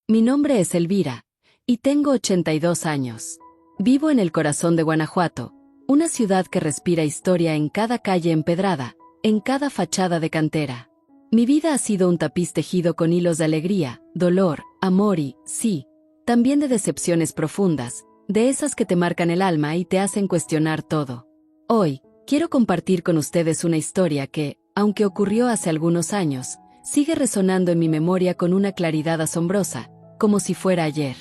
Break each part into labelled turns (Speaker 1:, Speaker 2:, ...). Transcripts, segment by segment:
Speaker 1: Mi nombre es Elvira, y tengo 82 años. Vivo en el corazón de Guanajuato, una ciudad que respira historia en cada calle empedrada, en cada fachada de cantera. Mi vida ha sido un tapiz tejido con hilos de alegría, dolor, amor y, sí, también de decepciones profundas, de esas que te marcan el alma y te hacen cuestionar todo. Hoy, quiero compartir con ustedes una historia que, aunque ocurrió hace algunos años, sigue resonando en mi memoria con una claridad asombrosa, como si fuera ayer.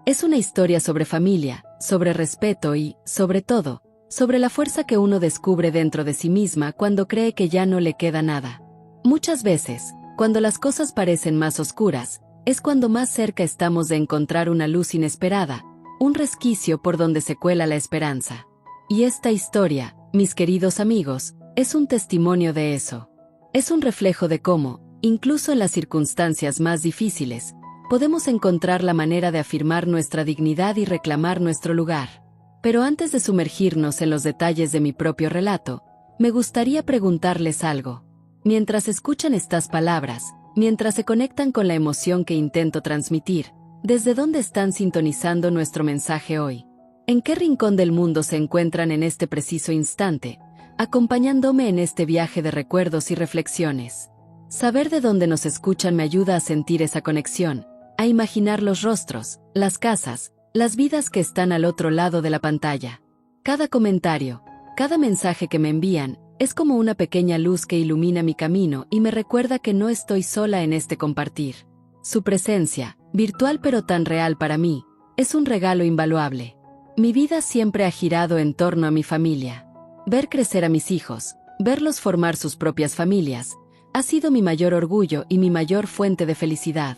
Speaker 1: Es una historia sobre familia, sobre respeto y, sobre todo, sobre la fuerza que uno descubre dentro de sí misma cuando cree que ya no le queda nada. Muchas veces, cuando las cosas parecen más oscuras, es cuando más cerca estamos de encontrar una luz inesperada, un resquicio por donde se cuela la esperanza. Y esta historia, mis queridos amigos, es un testimonio de eso. Es un reflejo de cómo, incluso en las circunstancias más difíciles, podemos encontrar la manera de afirmar nuestra dignidad y reclamar nuestro lugar. Pero antes de sumergirnos en los detalles de mi propio relato, me gustaría preguntarles algo. Mientras escuchan estas palabras, mientras se conectan con la emoción que intento transmitir, ¿desde dónde están sintonizando nuestro mensaje hoy? ¿En qué rincón del mundo se encuentran en este preciso instante, acompañándome en este viaje de recuerdos y reflexiones? Saber de dónde nos escuchan me ayuda a sentir esa conexión, a imaginar los rostros, las casas, las vidas que están al otro lado de la pantalla. Cada comentario, cada mensaje que me envían, es como una pequeña luz que ilumina mi camino y me recuerda que no estoy sola en este compartir. Su presencia, virtual pero tan real para mí, es un regalo invaluable. Mi vida siempre ha girado en torno a mi familia. Ver crecer a mis hijos, verlos formar sus propias familias, ha sido mi mayor orgullo y mi mayor fuente de felicidad.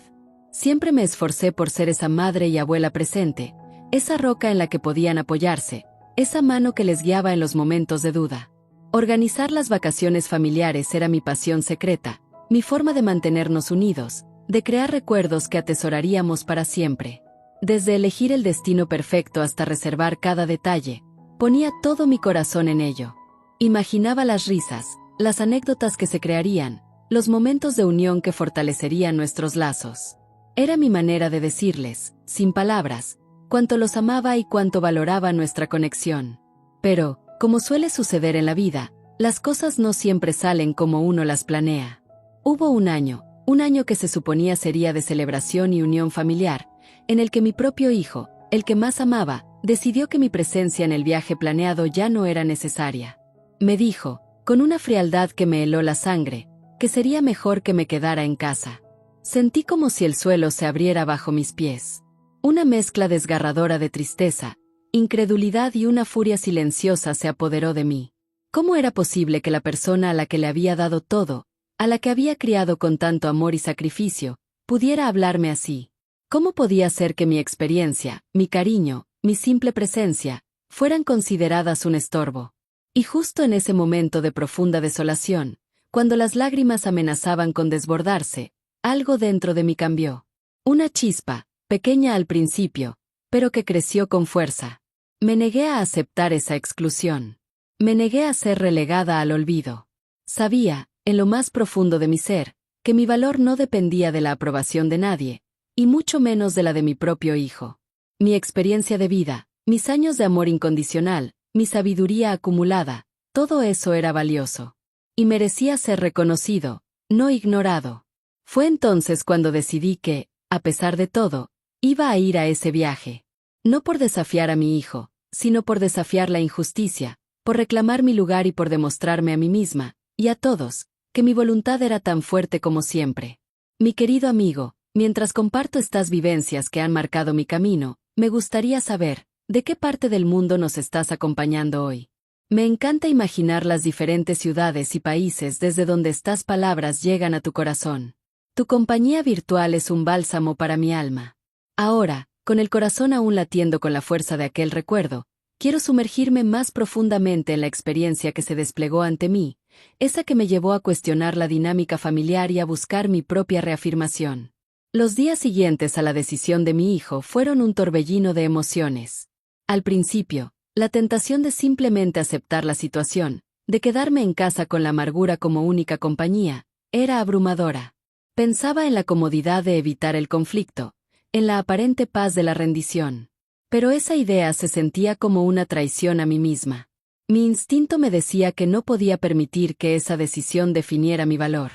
Speaker 1: Siempre me esforcé por ser esa madre y abuela presente, esa roca en la que podían apoyarse, esa mano que les guiaba en los momentos de duda. Organizar las vacaciones familiares era mi pasión secreta, mi forma de mantenernos unidos, de crear recuerdos que atesoraríamos para siempre. Desde elegir el destino perfecto hasta reservar cada detalle, ponía todo mi corazón en ello. Imaginaba las risas, las anécdotas que se crearían, los momentos de unión que fortalecerían nuestros lazos. Era mi manera de decirles, sin palabras, cuánto los amaba y cuánto valoraba nuestra conexión. Pero, como suele suceder en la vida, las cosas no siempre salen como uno las planea. Hubo un año que se suponía sería de celebración y unión familiar, en el que mi propio hijo, el que más amaba, decidió que mi presencia en el viaje planeado ya no era necesaria. Me dijo, con una frialdad que me heló la sangre, que sería mejor que me quedara en casa. Sentí como si el suelo se abriera bajo mis pies. Una mezcla desgarradora de tristeza, incredulidad y una furia silenciosa se apoderó de mí. ¿Cómo era posible que la persona a la que le había dado todo, a la que había criado con tanto amor y sacrificio, pudiera hablarme así? ¿Cómo podía ser que mi experiencia, mi cariño, mi simple presencia, fueran consideradas un estorbo? Y justo en ese momento de profunda desolación, cuando las lágrimas amenazaban con desbordarse, algo dentro de mí cambió. Una chispa, pequeña al principio, pero que creció con fuerza. Me negué a aceptar esa exclusión. Me negué a ser relegada al olvido. Sabía, en lo más profundo de mi ser, que mi valor no dependía de la aprobación de nadie, y mucho menos de la de mi propio hijo. Mi experiencia de vida, mis años de amor incondicional, mi sabiduría acumulada, todo eso era valioso. Y merecía ser reconocido, no ignorado. Fue entonces cuando decidí que, a pesar de todo, iba a ir a ese viaje. No por desafiar a mi hijo, sino por desafiar la injusticia, por reclamar mi lugar y por demostrarme a mí misma, y a todos, que mi voluntad era tan fuerte como siempre. Mi querido amigo, mientras comparto estas vivencias que han marcado mi camino, me gustaría saber, ¿de qué parte del mundo nos estás acompañando hoy? Me encanta imaginar las diferentes ciudades y países desde donde estas palabras llegan a tu corazón. Tu compañía virtual es un bálsamo para mi alma. Ahora, con el corazón aún latiendo con la fuerza de aquel recuerdo, quiero sumergirme más profundamente en la experiencia que se desplegó ante mí, esa que me llevó a cuestionar la dinámica familiar y a buscar mi propia reafirmación. Los días siguientes a la decisión de mi hijo fueron un torbellino de emociones. Al principio, la tentación de simplemente aceptar la situación, de quedarme en casa con la amargura como única compañía, era abrumadora. Pensaba en la comodidad de evitar el conflicto, en la aparente paz de la rendición. Pero esa idea se sentía como una traición a mí misma. Mi instinto me decía que no podía permitir que esa decisión definiera mi valor.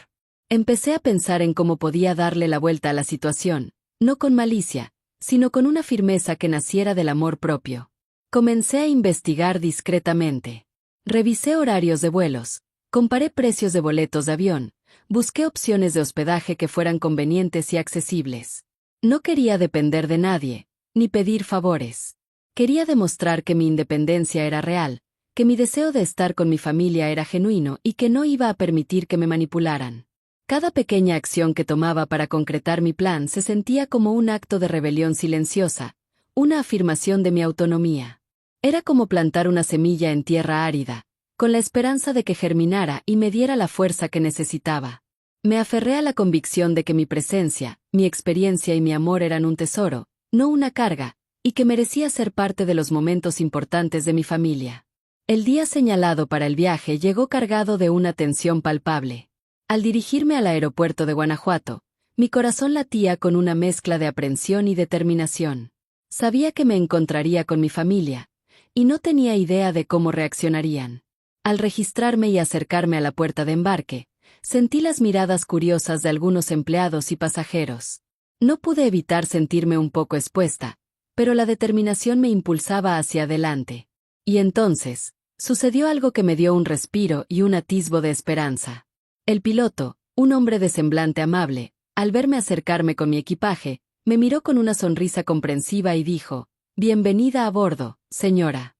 Speaker 1: Empecé a pensar en cómo podía darle la vuelta a la situación, no con malicia, sino con una firmeza que naciera del amor propio. Comencé a investigar discretamente. Revisé horarios de vuelos, comparé precios de boletos de avión, busqué opciones de hospedaje que fueran convenientes y accesibles. No quería depender de nadie, ni pedir favores. Quería demostrar que mi independencia era real, que mi deseo de estar con mi familia era genuino y que no iba a permitir que me manipularan. Cada pequeña acción que tomaba para concretar mi plan se sentía como un acto de rebelión silenciosa, una afirmación de mi autonomía. Era como plantar una semilla en tierra árida, con la esperanza de que germinara y me diera la fuerza que necesitaba. Me aferré a la convicción de que mi presencia, mi experiencia y mi amor eran un tesoro, no una carga, y que merecía ser parte de los momentos importantes de mi familia. El día señalado para el viaje llegó cargado de una tensión palpable. Al dirigirme al aeropuerto de Guanajuato, mi corazón latía con una mezcla de aprensión y determinación. Sabía que me encontraría con mi familia, y no tenía idea de cómo reaccionarían. Al registrarme y acercarme a la puerta de embarque, sentí las miradas curiosas de algunos empleados y pasajeros. No pude evitar sentirme un poco expuesta, pero la determinación me impulsaba hacia adelante. Y entonces, sucedió algo que me dio un respiro y un atisbo de esperanza. El piloto, un hombre de semblante amable, al verme acercarme con mi equipaje, me miró con una sonrisa comprensiva y dijo: «Bienvenida a bordo, señora».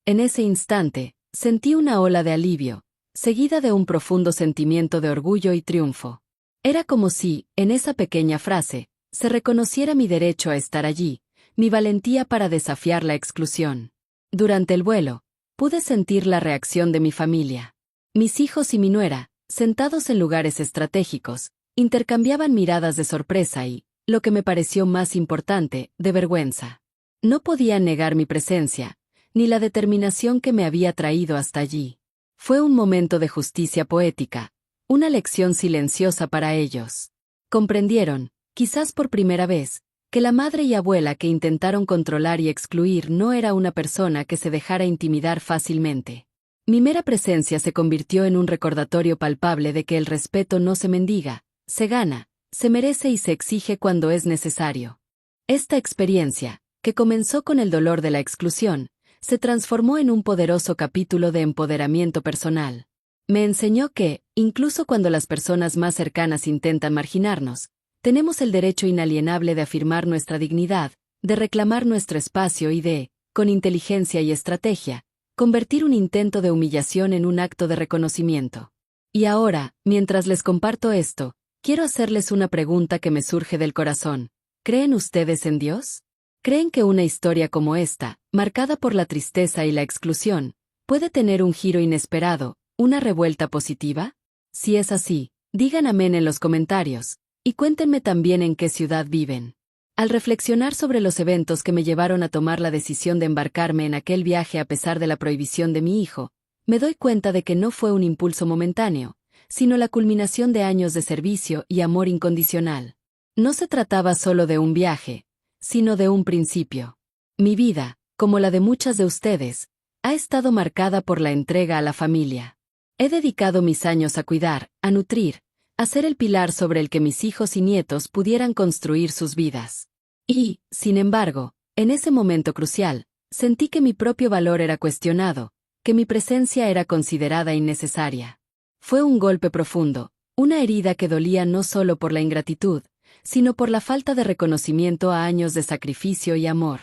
Speaker 1: En ese instante, sentí una ola de alivio, seguida de un profundo sentimiento de orgullo y triunfo. Era como si, en esa pequeña frase, se reconociera mi derecho a estar allí, mi valentía para desafiar la exclusión. Durante el vuelo, pude sentir la reacción de mi familia. Mis hijos y mi nuera, sentados en lugares estratégicos, intercambiaban miradas de sorpresa y, lo que me pareció más importante, de vergüenza. No podían negar mi presencia, ni la determinación que me había traído hasta allí. Fue un momento de justicia poética, una lección silenciosa para ellos. Comprendieron, quizás por primera vez, que la madre y abuela que intentaron controlar y excluir no era una persona que se dejara intimidar fácilmente. Mi mera presencia se convirtió en un recordatorio palpable de que el respeto no se mendiga, se gana, se merece y se exige cuando es necesario. Esta experiencia, que comenzó con el dolor de la exclusión, se transformó en un poderoso capítulo de empoderamiento personal. Me enseñó que, incluso cuando las personas más cercanas intentan marginarnos, tenemos el derecho inalienable de afirmar nuestra dignidad, de reclamar nuestro espacio y de, con inteligencia y estrategia, convertir un intento de humillación en un acto de reconocimiento. Y ahora, mientras les comparto esto, quiero hacerles una pregunta que me surge del corazón. ¿Creen ustedes en Dios? ¿Creen que una historia como esta, marcada por la tristeza y la exclusión, puede tener un giro inesperado, una revuelta positiva? Si es así, digan amén en los comentarios, y cuéntenme también en qué ciudad viven. Al reflexionar sobre los eventos que me llevaron a tomar la decisión de embarcarme en aquel viaje a pesar de la prohibición de mi hijo, me doy cuenta de que no fue un impulso momentáneo, sino la culminación de años de servicio y amor incondicional. No se trataba solo de un viaje, sino de un principio. Mi vida, como la de muchas de ustedes, ha estado marcada por la entrega a la familia. He dedicado mis años a cuidar, a nutrir, a ser el pilar sobre el que mis hijos y nietos pudieran construir sus vidas. Y, sin embargo, en ese momento crucial, sentí que mi propio valor era cuestionado, que mi presencia era considerada innecesaria. Fue un golpe profundo, una herida que dolía no solo por la ingratitud, sino por la falta de reconocimiento a años de sacrificio y amor.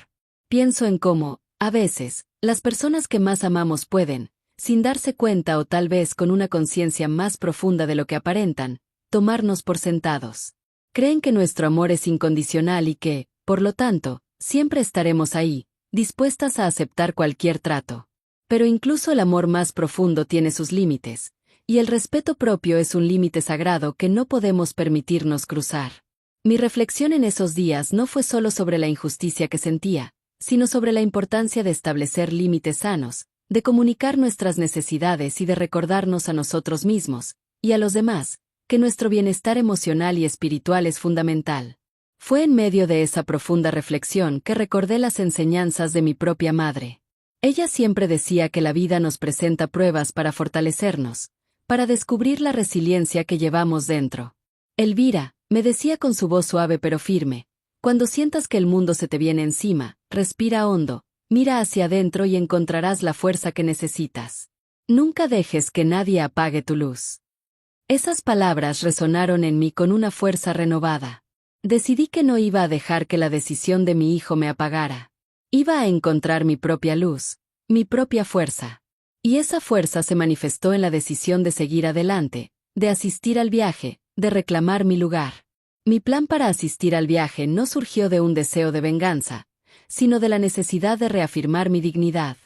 Speaker 1: Pienso en cómo, a veces, las personas que más amamos pueden, sin darse cuenta o tal vez con una conciencia más profunda de lo que aparentan, tomarnos por sentados. Creen que nuestro amor es incondicional y que, por lo tanto, siempre estaremos ahí, dispuestas a aceptar cualquier trato. Pero incluso el amor más profundo tiene sus límites, y el respeto propio es un límite sagrado que no podemos permitirnos cruzar. Mi reflexión en esos días no fue solo sobre la injusticia que sentía, sino sobre la importancia de establecer límites sanos, de comunicar nuestras necesidades y de recordarnos a nosotros mismos, y a los demás, que nuestro bienestar emocional y espiritual es fundamental. Fue en medio de esa profunda reflexión que recordé las enseñanzas de mi propia madre. Ella siempre decía que la vida nos presenta pruebas para fortalecernos, para descubrir la resiliencia que llevamos dentro. Elvira, me decía con su voz suave pero firme, cuando sientas que el mundo se te viene encima, respira hondo, mira hacia adentro y encontrarás la fuerza que necesitas. Nunca dejes que nadie apague tu luz. Esas palabras resonaron en mí con una fuerza renovada. Decidí que no iba a dejar que la decisión de mi hijo me apagara. Iba a encontrar mi propia luz, mi propia fuerza. Y esa fuerza se manifestó en la decisión de seguir adelante, de asistir al viaje, de reclamar mi lugar. Mi plan para asistir al viaje no surgió de un deseo de venganza, sino de la necesidad de reafirmar mi dignidad.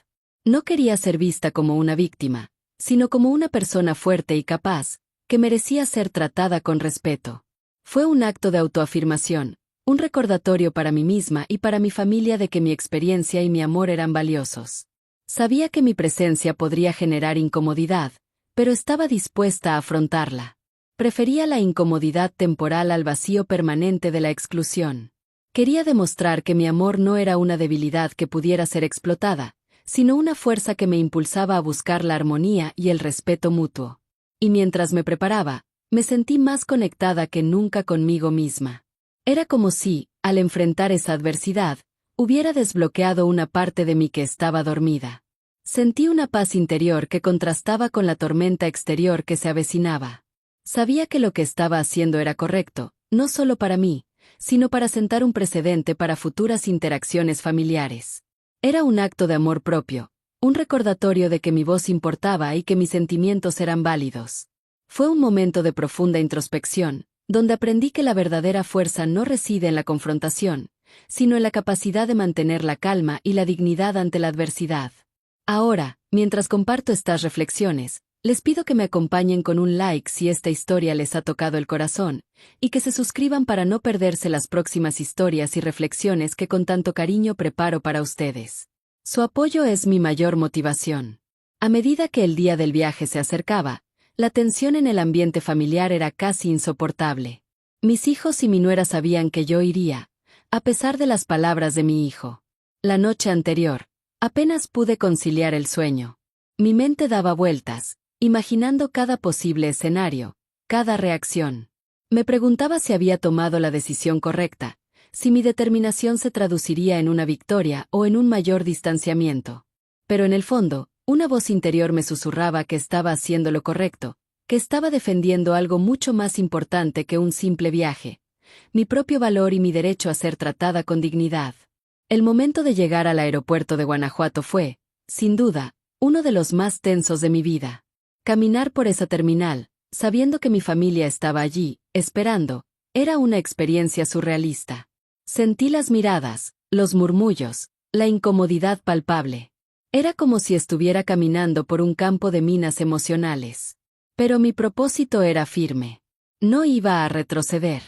Speaker 1: No quería ser vista como una víctima, sino como una persona fuerte y capaz, que merecía ser tratada con respeto. Fue un acto de autoafirmación, un recordatorio para mí misma y para mi familia de que mi experiencia y mi amor eran valiosos. Sabía que mi presencia podría generar incomodidad, pero estaba dispuesta a afrontarla. Prefería la incomodidad temporal al vacío permanente de la exclusión. Quería demostrar que mi amor no era una debilidad que pudiera ser explotada, sino una fuerza que me impulsaba a buscar la armonía y el respeto mutuo. Y mientras me preparaba, me sentí más conectada que nunca conmigo misma. Era como si, al enfrentar esa adversidad, hubiera desbloqueado una parte de mí que estaba dormida. Sentí una paz interior que contrastaba con la tormenta exterior que se avecinaba. Sabía que lo que estaba haciendo era correcto, no solo para mí, sino para sentar un precedente para futuras interacciones familiares. Era un acto de amor propio, un recordatorio de que mi voz importaba y que mis sentimientos eran válidos. Fue un momento de profunda introspección, donde aprendí que la verdadera fuerza no reside en la confrontación, sino en la capacidad de mantener la calma y la dignidad ante la adversidad. Ahora, mientras comparto estas reflexiones, les pido que me acompañen con un like si esta historia les ha tocado el corazón, y que se suscriban para no perderse las próximas historias y reflexiones que con tanto cariño preparo para ustedes. Su apoyo es mi mayor motivación. A medida que el día del viaje se acercaba, la tensión en el ambiente familiar era casi insoportable. Mis hijos y mi nuera sabían que yo iría, a pesar de las palabras de mi hijo. La noche anterior, apenas pude conciliar el sueño. Mi mente daba vueltas, imaginando cada posible escenario, cada reacción. Me preguntaba si había tomado la decisión correcta, si mi determinación se traduciría en una victoria o en un mayor distanciamiento. Pero en el fondo, una voz interior me susurraba que estaba haciendo lo correcto, que estaba defendiendo algo mucho más importante que un simple viaje, mi propio valor y mi derecho a ser tratada con dignidad. El momento de llegar al aeropuerto de Guanajuato fue, sin duda, uno de los más tensos de mi vida. Caminar por esa terminal, sabiendo que mi familia estaba allí, esperando, era una experiencia surrealista. Sentí las miradas, los murmullos, la incomodidad palpable. Era como si estuviera caminando por un campo de minas emocionales. Pero mi propósito era firme. No iba a retroceder.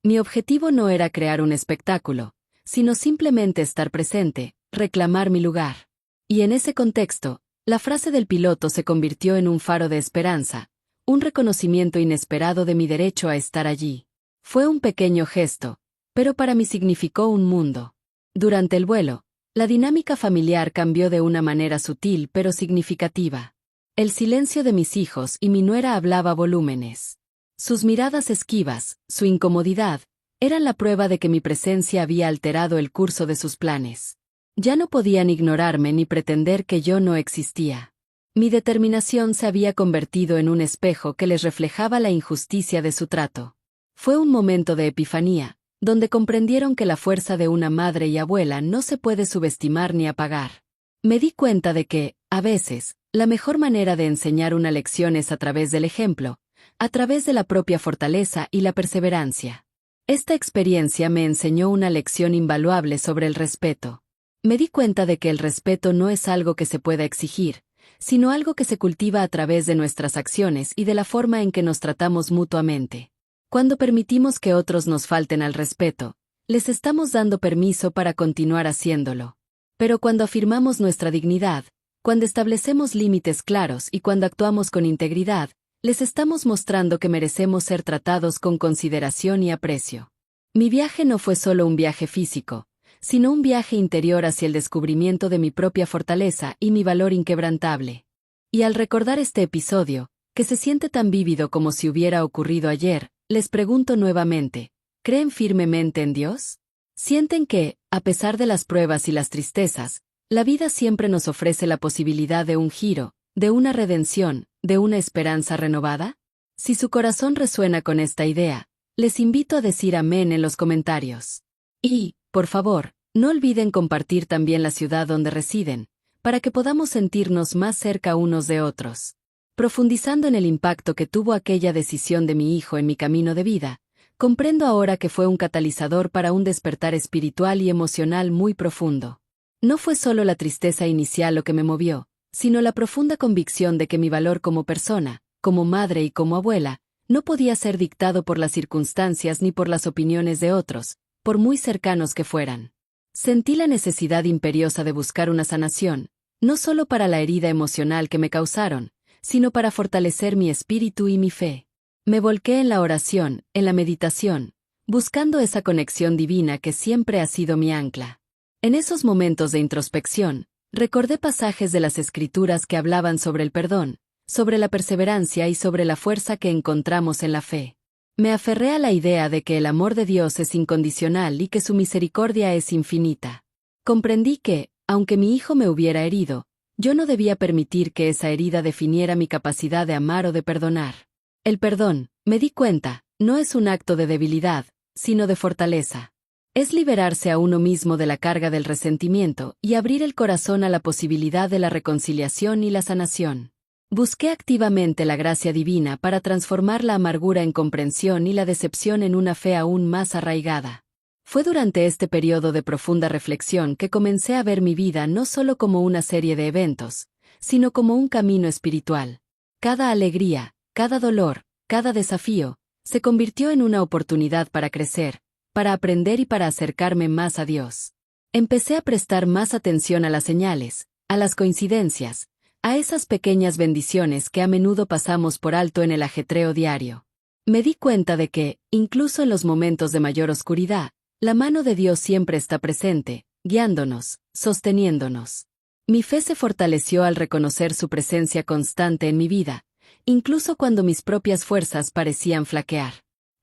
Speaker 1: Mi objetivo no era crear un espectáculo, sino simplemente estar presente, reclamar mi lugar. Y en ese contexto, la frase del piloto se convirtió en un faro de esperanza, un reconocimiento inesperado de mi derecho a estar allí. Fue un pequeño gesto, pero para mí significó un mundo. Durante el vuelo, la dinámica familiar cambió de una manera sutil pero significativa. El silencio de mis hijos y mi nuera hablaba a volúmenes. Sus miradas esquivas, su incomodidad, eran la prueba de que mi presencia había alterado el curso de sus planes. Ya no podían ignorarme ni pretender que yo no existía. Mi determinación se había convertido en un espejo que les reflejaba la injusticia de su trato. Fue un momento de epifanía, donde comprendieron que la fuerza de una madre y abuela no se puede subestimar ni apagar. Me di cuenta de que, a veces, la mejor manera de enseñar una lección es a través del ejemplo, a través de la propia fortaleza y la perseverancia. Esta experiencia me enseñó una lección invaluable sobre el respeto. Me di cuenta de que el respeto no es algo que se pueda exigir, sino algo que se cultiva a través de nuestras acciones y de la forma en que nos tratamos mutuamente. Cuando permitimos que otros nos falten al respeto, les estamos dando permiso para continuar haciéndolo. Pero cuando afirmamos nuestra dignidad, cuando establecemos límites claros y cuando actuamos con integridad, les estamos mostrando que merecemos ser tratados con consideración y aprecio. Mi viaje no fue solo un viaje físico, sino un viaje interior hacia el descubrimiento de mi propia fortaleza y mi valor inquebrantable. Y al recordar este episodio, que se siente tan vívido como si hubiera ocurrido ayer, les pregunto nuevamente, ¿creen firmemente en Dios? ¿Sienten que, a pesar de las pruebas y las tristezas, la vida siempre nos ofrece la posibilidad de un giro, de una redención, de una esperanza renovada? Si su corazón resuena con esta idea, les invito a decir amén en los comentarios. Y, por favor, no olviden compartir también la ciudad donde residen, para que podamos sentirnos más cerca unos de otros. Profundizando en el impacto que tuvo aquella decisión de mi hijo en mi camino de vida, comprendo ahora que fue un catalizador para un despertar espiritual y emocional muy profundo. No fue solo la tristeza inicial lo que me movió, sino la profunda convicción de que mi valor como persona, como madre y como abuela, no podía ser dictado por las circunstancias ni por las opiniones de otros, por muy cercanos que fueran. Sentí la necesidad imperiosa de buscar una sanación, no solo para la herida emocional que me causaron, sino para fortalecer mi espíritu y mi fe. Me volqué en la oración, en la meditación, buscando esa conexión divina que siempre ha sido mi ancla. En esos momentos de introspección, recordé pasajes de las Escrituras que hablaban sobre el perdón, sobre la perseverancia y sobre la fuerza que encontramos en la fe. Me aferré a la idea de que el amor de Dios es incondicional y que su misericordia es infinita. Comprendí que, aunque mi hijo me hubiera herido, yo no debía permitir que esa herida definiera mi capacidad de amar o de perdonar. El perdón, me di cuenta, no es un acto de debilidad, sino de fortaleza. Es liberarse a uno mismo de la carga del resentimiento y abrir el corazón a la posibilidad de la reconciliación y la sanación. Busqué activamente la gracia divina para transformar la amargura en comprensión y la decepción en una fe aún más arraigada. Fue durante este periodo de profunda reflexión que comencé a ver mi vida no solo como una serie de eventos, sino como un camino espiritual. Cada alegría, cada dolor, cada desafío, se convirtió en una oportunidad para crecer, para aprender y para acercarme más a Dios. Empecé a prestar más atención a las señales, a las coincidencias, a esas pequeñas bendiciones que a menudo pasamos por alto en el ajetreo diario. Me di cuenta de que, incluso en los momentos de mayor oscuridad, la mano de Dios siempre está presente, guiándonos, sosteniéndonos. Mi fe se fortaleció al reconocer su presencia constante en mi vida, incluso cuando mis propias fuerzas parecían flaquear.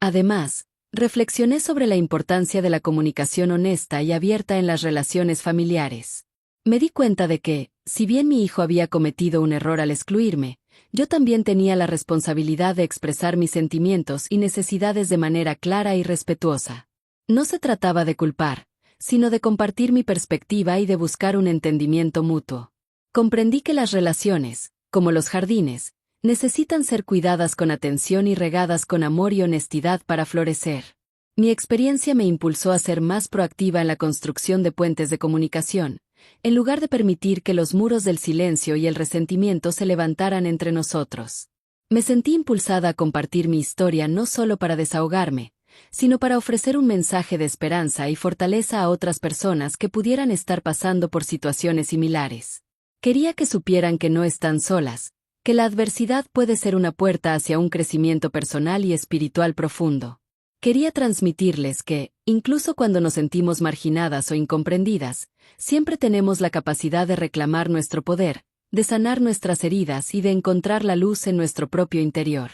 Speaker 1: Además, reflexioné sobre la importancia de la comunicación honesta y abierta en las relaciones familiares. Me di cuenta de que, si bien mi hijo había cometido un error al excluirme, yo también tenía la responsabilidad de expresar mis sentimientos y necesidades de manera clara y respetuosa. No se trataba de culpar, sino de compartir mi perspectiva y de buscar un entendimiento mutuo. Comprendí que las relaciones, como los jardines, necesitan ser cuidadas con atención y regadas con amor y honestidad para florecer. Mi experiencia me impulsó a ser más proactiva en la construcción de puentes de comunicación, en lugar de permitir que los muros del silencio y el resentimiento se levantaran entre nosotros. Me sentí impulsada a compartir mi historia no solo para desahogarme, sino para ofrecer un mensaje de esperanza y fortaleza a otras personas que pudieran estar pasando por situaciones similares. Quería que supieran que no están solas, que la adversidad puede ser una puerta hacia un crecimiento personal y espiritual profundo. Quería transmitirles que, incluso cuando nos sentimos marginadas o incomprendidas, siempre tenemos la capacidad de reclamar nuestro poder, de sanar nuestras heridas y de encontrar la luz en nuestro propio interior.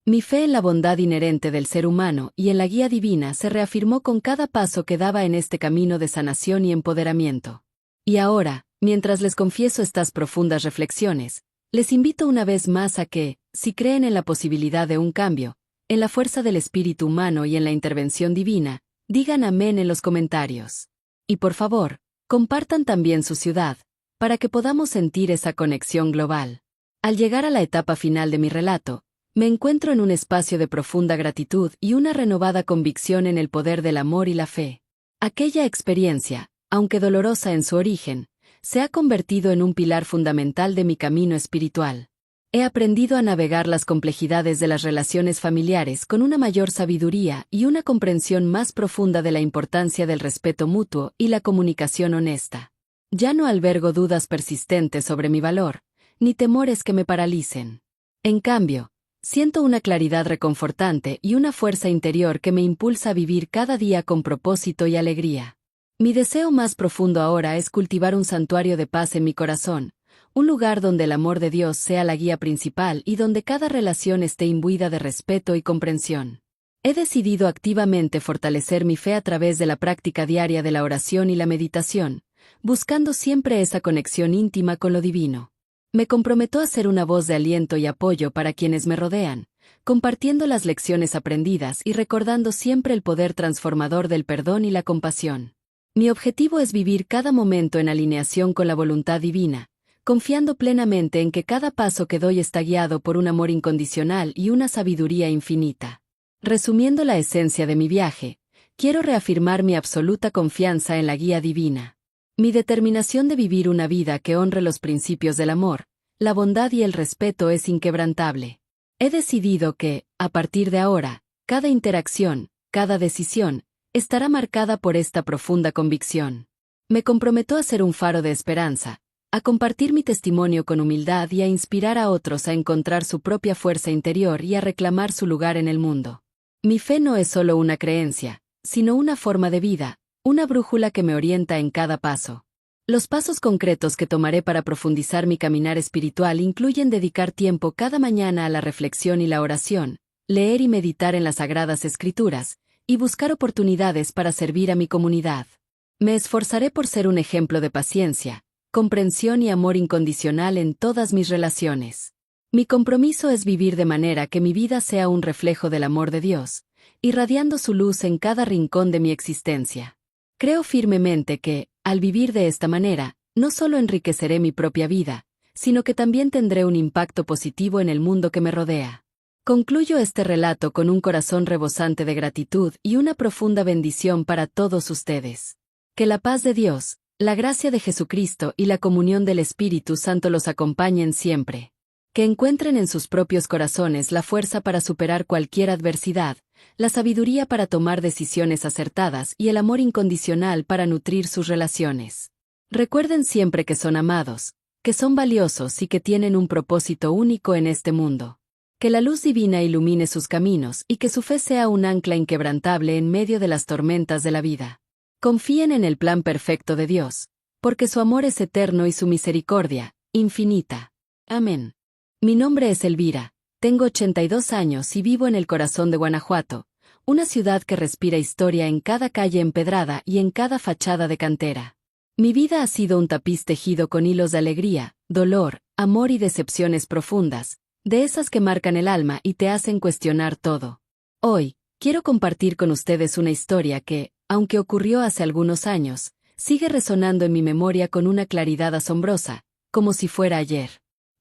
Speaker 1: Mi fe en la bondad inherente del ser humano y en la guía divina se reafirmó con cada paso que daba en este camino de sanación y empoderamiento. Y ahora, mientras les confieso estas profundas reflexiones, les invito una vez más a que, si creen en la posibilidad de un cambio, en la fuerza del espíritu humano y en la intervención divina, digan amén en los comentarios. Y por favor, compartan también su ciudad, para que podamos sentir esa conexión global. Al llegar a la etapa final de mi relato, me encuentro en un espacio de profunda gratitud y una renovada convicción en el poder del amor y la fe. Aquella experiencia, aunque dolorosa en su origen, se ha convertido en un pilar fundamental de mi camino espiritual. He aprendido a navegar las complejidades de las relaciones familiares con una mayor sabiduría y una comprensión más profunda de la importancia del respeto mutuo y la comunicación honesta. Ya no albergo dudas persistentes sobre mi valor, ni temores que me paralicen. En cambio, Siento una claridad reconfortante y una fuerza interior que me impulsa a vivir cada día con propósito y alegría. Mi deseo más profundo ahora es cultivar un santuario de paz en mi corazón, un lugar donde el amor de Dios sea la guía principal y donde cada relación esté imbuida de respeto y comprensión. He decidido activamente fortalecer mi fe a través de la práctica diaria de la oración y la meditación, buscando siempre esa conexión íntima con lo divino. Me comprometo a ser una voz de aliento y apoyo para quienes me rodean, compartiendo las lecciones aprendidas y recordando siempre el poder transformador del perdón y la compasión. Mi objetivo es vivir cada momento en alineación con la voluntad divina, confiando plenamente en que cada paso que doy está guiado por un amor incondicional y una sabiduría infinita. Resumiendo la esencia de mi viaje, quiero reafirmar mi absoluta confianza en la guía divina. Mi determinación de vivir una vida que honre los principios del amor, la bondad y el respeto es inquebrantable. He decidido que, a partir de ahora, cada interacción, cada decisión, estará marcada por esta profunda convicción. Me comprometo a ser un faro de esperanza, a compartir mi testimonio con humildad y a inspirar a otros a encontrar su propia fuerza interior y a reclamar su lugar en el mundo. Mi fe no es solo una creencia, sino una forma de vida, una brújula que me orienta en cada paso. Los pasos concretos que tomaré para profundizar mi caminar espiritual incluyen dedicar tiempo cada mañana a la reflexión y la oración, leer y meditar en las Sagradas Escrituras, y buscar oportunidades para servir a mi comunidad. Me esforzaré por ser un ejemplo de paciencia, comprensión y amor incondicional en todas mis relaciones. Mi compromiso es vivir de manera que mi vida sea un reflejo del amor de Dios, irradiando su luz en cada rincón de mi existencia. Creo firmemente que, al vivir de esta manera, no solo enriqueceré mi propia vida, sino que también tendré un impacto positivo en el mundo que me rodea. Concluyo este relato con un corazón rebosante de gratitud y una profunda bendición para todos ustedes. Que la paz de Dios, la gracia de Jesucristo y la comunión del Espíritu Santo los acompañen siempre. Que encuentren en sus propios corazones la fuerza para superar cualquier adversidad, la sabiduría para tomar decisiones acertadas y el amor incondicional para nutrir sus relaciones. Recuerden siempre que son amados, que son valiosos y que tienen un propósito único en este mundo. Que la luz divina ilumine sus caminos y que su fe sea un ancla inquebrantable en medio de las tormentas de la vida. Confíen en el plan perfecto de Dios, porque su amor es eterno y su misericordia, infinita. Amén. Mi nombre es Elvira, tengo 82 años y vivo en el corazón de Guanajuato, una ciudad que respira historia en cada calle empedrada y en cada fachada de cantera. Mi vida ha sido un tapiz tejido con hilos de alegría, dolor, amor y decepciones profundas, de esas que marcan el alma y te hacen cuestionar todo. Hoy, quiero compartir con ustedes una historia que, aunque ocurrió hace algunos años, sigue resonando en mi memoria con una claridad asombrosa, como si fuera ayer.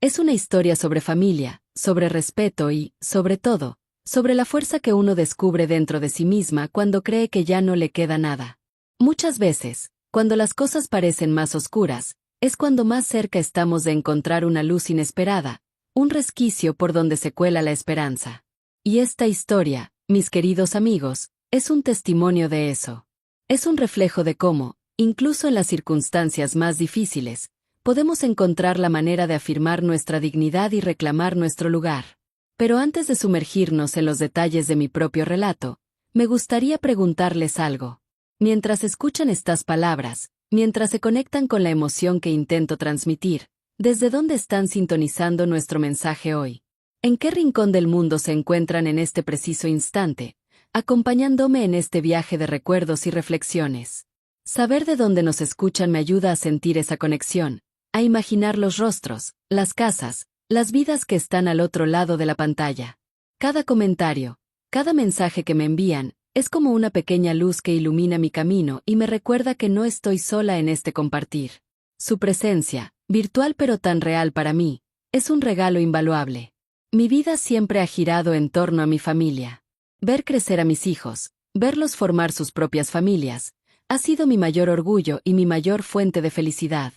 Speaker 1: Es una historia sobre familia, sobre respeto y, sobre todo, sobre la fuerza que uno descubre dentro de sí misma cuando cree que ya no le queda nada. Muchas veces, cuando las cosas parecen más oscuras, es cuando más cerca estamos de encontrar una luz inesperada, un resquicio por donde se cuela la esperanza. Y esta historia, mis queridos amigos, es un testimonio de eso. Es un reflejo de cómo, incluso en las circunstancias más difíciles, podemos encontrar la manera de afirmar nuestra dignidad y reclamar nuestro lugar. Pero antes de sumergirnos en los detalles de mi propio relato, me gustaría preguntarles algo. Mientras escuchan estas palabras, mientras se conectan con la emoción que intento transmitir, ¿desde dónde están sintonizando nuestro mensaje hoy? ¿En qué rincón del mundo se encuentran en este preciso instante, acompañándome en este viaje de recuerdos y reflexiones? Saber de dónde nos escuchan me ayuda a sentir esa conexión, a imaginar los rostros, las casas, las vidas que están al otro lado de la pantalla. Cada comentario, cada mensaje que me envían, es como una pequeña luz que ilumina mi camino y me recuerda que no estoy sola en este compartir. Su presencia, virtual pero tan real para mí, es un regalo invaluable. Mi vida siempre ha girado en torno a mi familia. Ver crecer a mis hijos, verlos formar sus propias familias, ha sido mi mayor orgullo y mi mayor fuente de felicidad.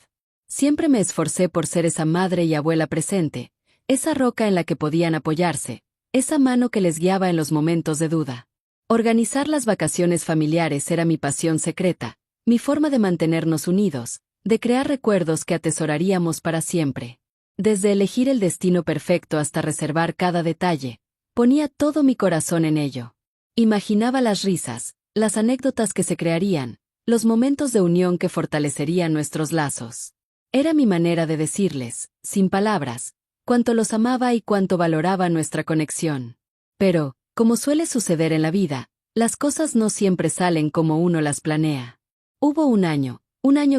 Speaker 1: Siempre me esforcé por ser esa madre y abuela presente, esa roca en la que podían apoyarse, esa mano que les guiaba en los momentos de duda. Organizar las vacaciones familiares era mi pasión secreta, mi forma de mantenernos unidos, de crear recuerdos que atesoraríamos para siempre. Desde elegir el destino perfecto hasta reservar cada detalle, ponía todo mi corazón en ello. Imaginaba las risas, las anécdotas que se crearían, los momentos de unión que fortalecerían nuestros lazos. Era mi manera de decirles, sin palabras, cuánto los amaba y cuánto valoraba nuestra conexión. Pero, como suele suceder en la vida, las cosas no siempre salen como uno las planea. Hubo un año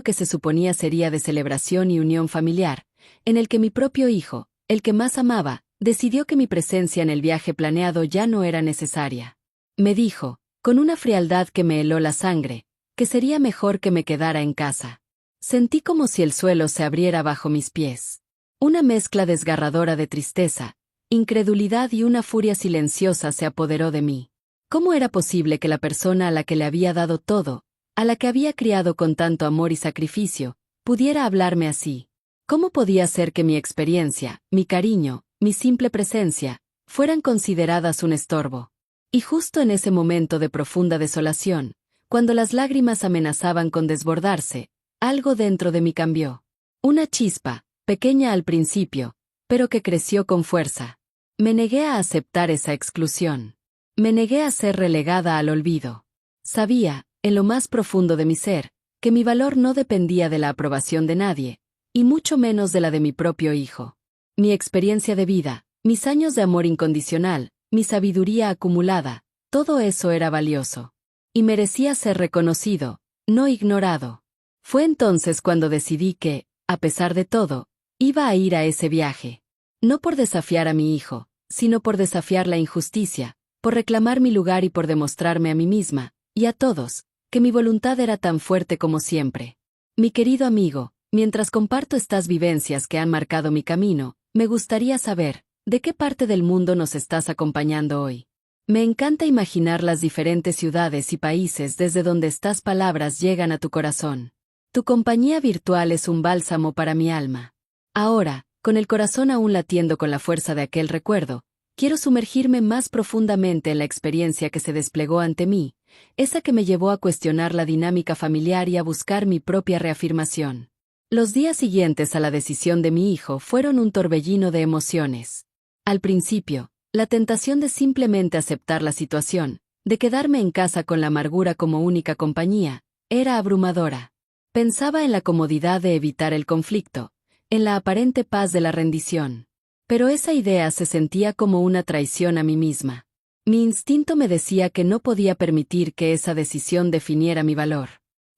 Speaker 1: que se suponía sería de celebración y unión familiar, en el que mi propio hijo, el que más amaba, decidió que mi presencia en el viaje planeado ya no era necesaria. Me dijo, con una frialdad que me heló la sangre, que sería mejor que me quedara en casa. Sentí como si el suelo se abriera bajo mis pies. Una mezcla desgarradora de tristeza, incredulidad y una furia silenciosa se apoderó de mí. ¿Cómo era posible que la persona a la que le había dado todo, a la que había criado con tanto amor y sacrificio, pudiera hablarme así? ¿Cómo podía ser que mi experiencia, mi cariño, mi simple presencia, fueran consideradas un estorbo? Y justo en ese momento de profunda desolación, cuando las lágrimas amenazaban con desbordarse, algo dentro de mí cambió. Una chispa, pequeña al principio, pero que creció con fuerza. Me negué a aceptar esa exclusión. Me negué a ser relegada al olvido. Sabía, en lo más profundo de mi ser, que mi valor no dependía de la aprobación de nadie, y mucho menos de la de mi propio hijo. Mi experiencia de vida, mis años de amor incondicional, mi sabiduría acumulada, todo eso era valioso. Y merecía ser reconocido, no ignorado. Fue entonces cuando decidí que, a pesar de todo, iba a ir a ese viaje. No por desafiar a mi hijo, sino por desafiar la injusticia, por reclamar mi lugar y por demostrarme a mí misma, y a todos, que mi voluntad era tan fuerte como siempre. Mi querido amigo, mientras comparto estas vivencias que han marcado mi camino, me gustaría saber, ¿de qué parte del mundo nos estás acompañando hoy? Me encanta imaginar las diferentes ciudades y países desde donde estas palabras llegan a tu corazón. Tu compañía virtual es un bálsamo para mi alma. Ahora, con el corazón aún latiendo con la fuerza de aquel recuerdo, quiero sumergirme más profundamente en la experiencia que se desplegó ante mí, esa que me llevó a cuestionar la dinámica familiar y a buscar mi propia reafirmación. Los días siguientes a la decisión de mi hijo fueron un torbellino de emociones. Al principio, la tentación de simplemente aceptar la situación, de quedarme en casa con la amargura como única compañía, era abrumadora. Pensaba en la comodidad de evitar el conflicto, en la aparente paz de la rendición. Pero esa idea se sentía como una traición a mí misma. Mi instinto me decía que no podía permitir que esa decisión definiera mi valor.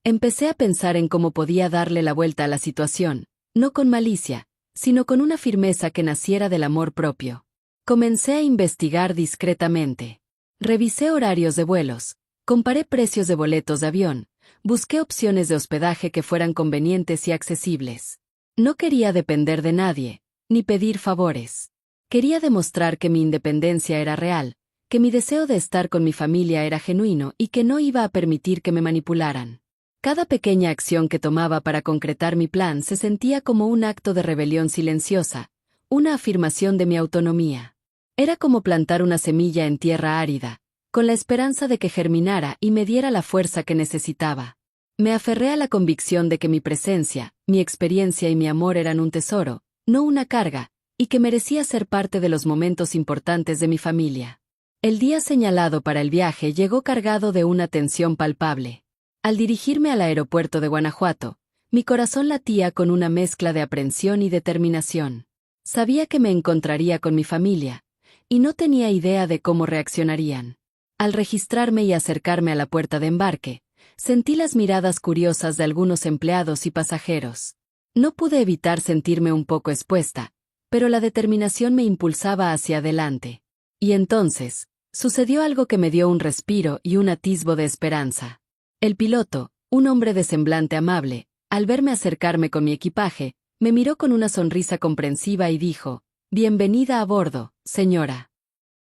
Speaker 1: Empecé a pensar en cómo podía darle la vuelta a la situación, no con malicia, sino con una firmeza que naciera del amor propio. Comencé a investigar discretamente. Revisé horarios de vuelos, comparé precios de boletos de avión, busqué opciones de hospedaje que fueran convenientes y accesibles. No quería depender de nadie, ni pedir favores. Quería demostrar que mi independencia era real, que mi deseo de estar con mi familia era genuino y que no iba a permitir que me manipularan. Cada pequeña acción que tomaba para concretar mi plan se sentía como un acto de rebelión silenciosa, una afirmación de mi autonomía. Era como plantar una semilla en tierra árida, con la esperanza de que germinara y me diera la fuerza que necesitaba. Me aferré a la convicción de que mi presencia, mi experiencia y mi amor eran un tesoro, no una carga, y que merecía ser parte de los momentos importantes de mi familia. El día señalado para el viaje llegó cargado de una tensión palpable. Al dirigirme al aeropuerto de Guanajuato, mi corazón latía con una mezcla de aprensión y determinación. Sabía que me encontraría con mi familia, y no tenía idea de cómo reaccionarían. Al registrarme y acercarme a la puerta de embarque, sentí las miradas curiosas de algunos empleados y pasajeros. No pude evitar sentirme un poco expuesta, pero la determinación me impulsaba hacia adelante. Y entonces, sucedió algo que me dio un respiro y un atisbo de esperanza. El piloto, un hombre de semblante amable, al verme acercarme con mi equipaje, me miró con una sonrisa comprensiva y dijo, «Bienvenida a bordo, señora».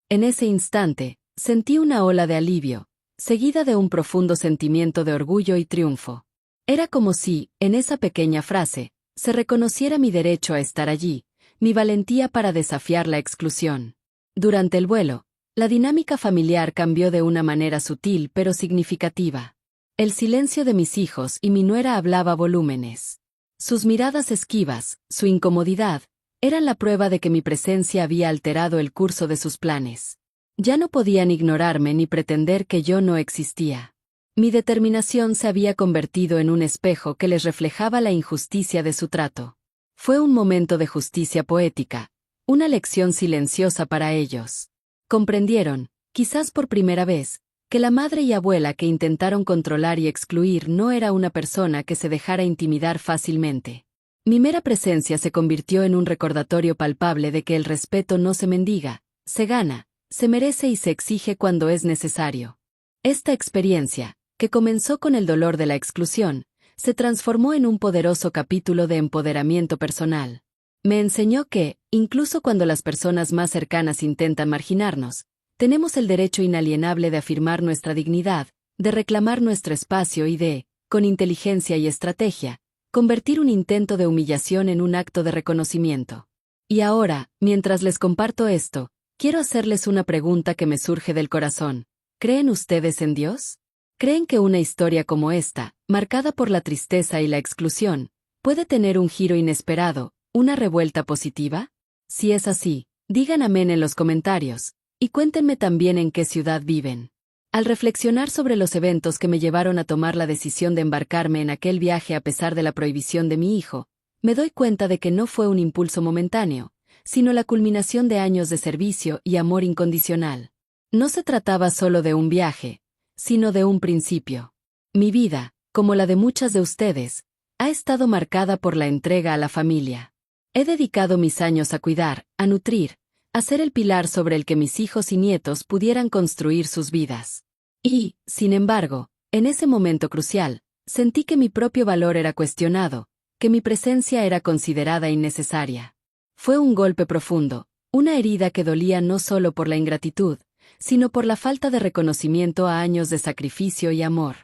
Speaker 1: En ese instante, sentí una ola de alivio, seguida de un profundo sentimiento de orgullo y triunfo. Era como si, en esa pequeña frase, se reconociera mi derecho a estar allí, mi valentía para desafiar la exclusión. Durante el vuelo, la dinámica familiar cambió de una manera sutil pero significativa. El silencio de mis hijos y mi nuera hablaba volúmenes. Sus miradas esquivas, su incomodidad, Eran la prueba de que mi presencia había alterado el curso de sus planes. Ya no podían ignorarme ni pretender que yo no existía. Mi determinación se había convertido en un espejo que les reflejaba la injusticia de su trato. Fue un momento de justicia poética, una lección silenciosa para ellos. Comprendieron, quizás por primera vez, que la madre y abuela que intentaron controlar y excluir no era una persona que se dejara intimidar fácilmente. Mi mera presencia se convirtió en un recordatorio palpable de que el respeto no se mendiga, se gana, se merece y se exige cuando es necesario. Esta experiencia, que comenzó con el dolor de la exclusión, se transformó en un poderoso capítulo de empoderamiento personal. Me enseñó que, incluso cuando las personas más cercanas intentan marginarnos, tenemos el derecho inalienable de afirmar nuestra dignidad, de reclamar nuestro espacio y de, con inteligencia y estrategia, convertir un intento de humillación en un acto de reconocimiento. Y ahora, mientras les comparto esto, quiero hacerles una pregunta que me surge del corazón. ¿Creen ustedes en Dios? ¿Creen que una historia como esta, marcada por la tristeza y la exclusión, puede tener un giro inesperado, una revuelta positiva? Si es así, digan amén en los comentarios, y cuéntenme también en qué ciudad viven. Al reflexionar sobre los eventos que me llevaron a tomar la decisión de embarcarme en aquel viaje a pesar de la prohibición de mi hijo, me doy cuenta de que no fue un impulso momentáneo, sino la culminación de años de servicio y amor incondicional. No se trataba solo de un viaje, sino de un principio. Mi vida, como la de muchas de ustedes, ha estado marcada por la entrega a la familia. He dedicado mis años a cuidar, a nutrir, a ser el pilar sobre el que mis hijos y nietos pudieran construir sus vidas. Y, sin embargo, en ese momento crucial, sentí que mi propio valor era cuestionado, que mi presencia era considerada innecesaria. Fue un golpe profundo, una herida que dolía no solo por la ingratitud, sino por la falta de reconocimiento a años de sacrificio y amor.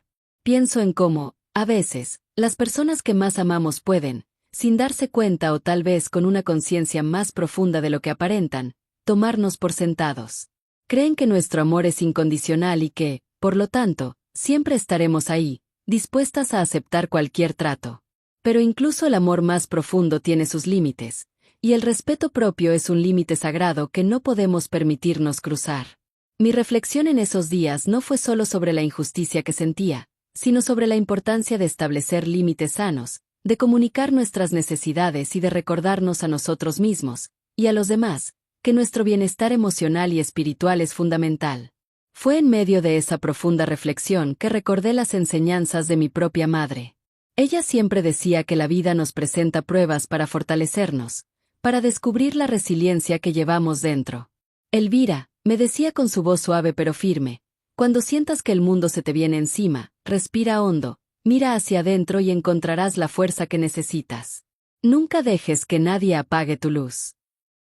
Speaker 1: Pienso en cómo, a veces, las personas que más amamos pueden, sin darse cuenta o tal vez con una conciencia más profunda de lo que aparentan, tomarnos por sentados. Creen que nuestro amor es incondicional y que, por lo tanto, siempre estaremos ahí, dispuestas a aceptar cualquier trato. Pero incluso el amor más profundo tiene sus límites, y el respeto propio es un límite sagrado que no podemos permitirnos cruzar. Mi reflexión en esos días no fue solo sobre la injusticia que sentía, sino sobre la importancia de establecer límites sanos, de comunicar nuestras necesidades y de recordarnos a nosotros mismos, y a los demás, que nuestro bienestar emocional y espiritual es fundamental. Fue en medio de esa profunda reflexión que recordé las enseñanzas de mi propia madre. Ella siempre decía que la vida nos presenta pruebas para fortalecernos, para descubrir la resiliencia que llevamos dentro. Elvira, me decía con su voz suave pero firme, cuando sientas que el mundo se te viene encima, respira hondo, mira hacia adentro y encontrarás la fuerza que necesitas. Nunca dejes que nadie apague tu luz.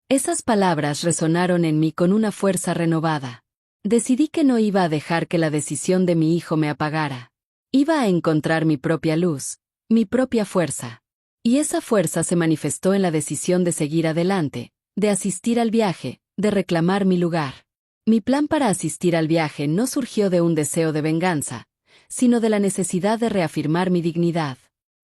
Speaker 1: Esas palabras resonaron en mí con una fuerza renovada. Decidí que no iba a dejar que la decisión de mi hijo me apagara. Iba a encontrar mi propia luz, mi propia fuerza. Y esa fuerza se manifestó en la decisión de seguir adelante, de asistir al viaje, de reclamar mi lugar. Mi plan para asistir al viaje no surgió de un deseo de venganza, sino de la necesidad de reafirmar mi dignidad.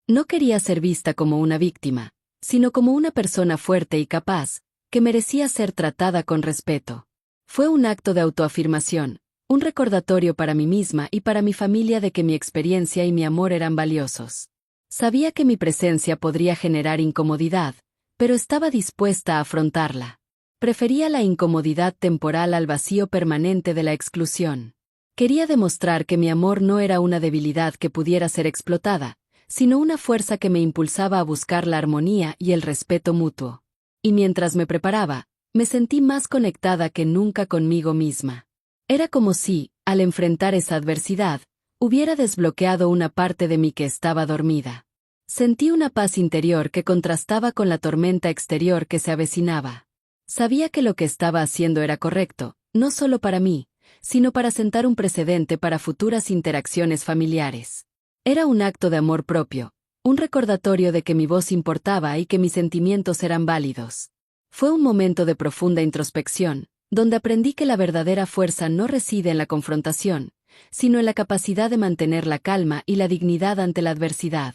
Speaker 1: No quería ser vista como una víctima, sino como una persona fuerte y capaz, que merecía ser tratada con respeto. Fue un acto de autoafirmación, un recordatorio para mí misma y para mi familia de que mi experiencia y mi amor eran valiosos. Sabía que mi presencia podría generar incomodidad, pero estaba dispuesta a afrontarla. Prefería la incomodidad temporal al vacío permanente de la exclusión. Quería demostrar que mi amor no era una debilidad que pudiera ser explotada, sino una fuerza que me impulsaba a buscar la armonía y el respeto mutuo. Y mientras me preparaba, me sentí más conectada que nunca conmigo misma. Era como si, al enfrentar esa adversidad, hubiera desbloqueado una parte de mí que estaba dormida. Sentí una paz interior que contrastaba con la tormenta exterior que se avecinaba. Sabía que lo que estaba haciendo era correcto, no solo para mí, sino para sentar un precedente para futuras interacciones familiares. Era un acto de amor propio, un recordatorio de que mi voz importaba y que mis sentimientos eran válidos. Fue un momento de profunda introspección, donde aprendí que la verdadera fuerza no reside en la confrontación, sino en la capacidad de mantener la calma y la dignidad ante la adversidad.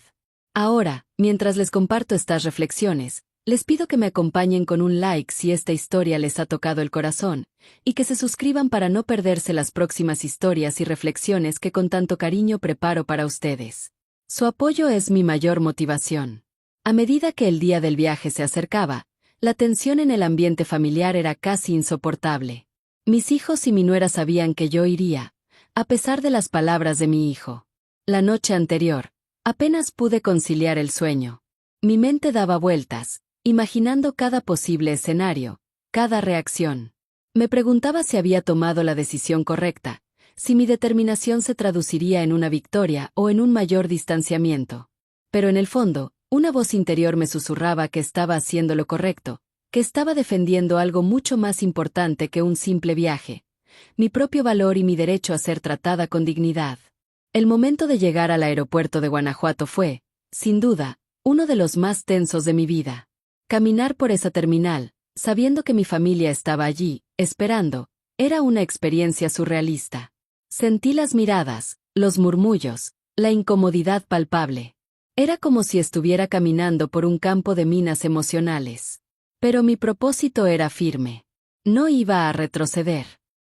Speaker 1: Ahora, mientras les comparto estas reflexiones, Les pido que me acompañen con un like si esta historia les ha tocado el corazón, y que se suscriban para no perderse las próximas historias y reflexiones que con tanto cariño preparo para ustedes. Su apoyo es mi mayor motivación. A medida que el día del viaje se acercaba, la tensión en el ambiente familiar era casi insoportable. Mis hijos y mi nuera sabían que yo iría, a pesar de las palabras de mi hijo. La noche anterior, apenas pude conciliar el sueño. Mi mente daba vueltas, imaginando cada posible escenario, cada reacción. Me preguntaba si había tomado la decisión correcta, si mi determinación se traduciría en una victoria o en un mayor distanciamiento. Pero en el fondo, una voz interior me susurraba que estaba haciendo lo correcto, que estaba defendiendo algo mucho más importante que un simple viaje, mi propio valor y mi derecho a ser tratada con dignidad. El momento de llegar al aeropuerto de Guanajuato fue, sin duda, uno de los más tensos de mi vida. Caminar por esa terminal, sabiendo que mi familia estaba allí, esperando, era una experiencia surrealista. Sentí las miradas, los murmullos, la incomodidad palpable. Era como si estuviera caminando por un campo de minas emocionales. Pero mi propósito era firme. No iba a retroceder.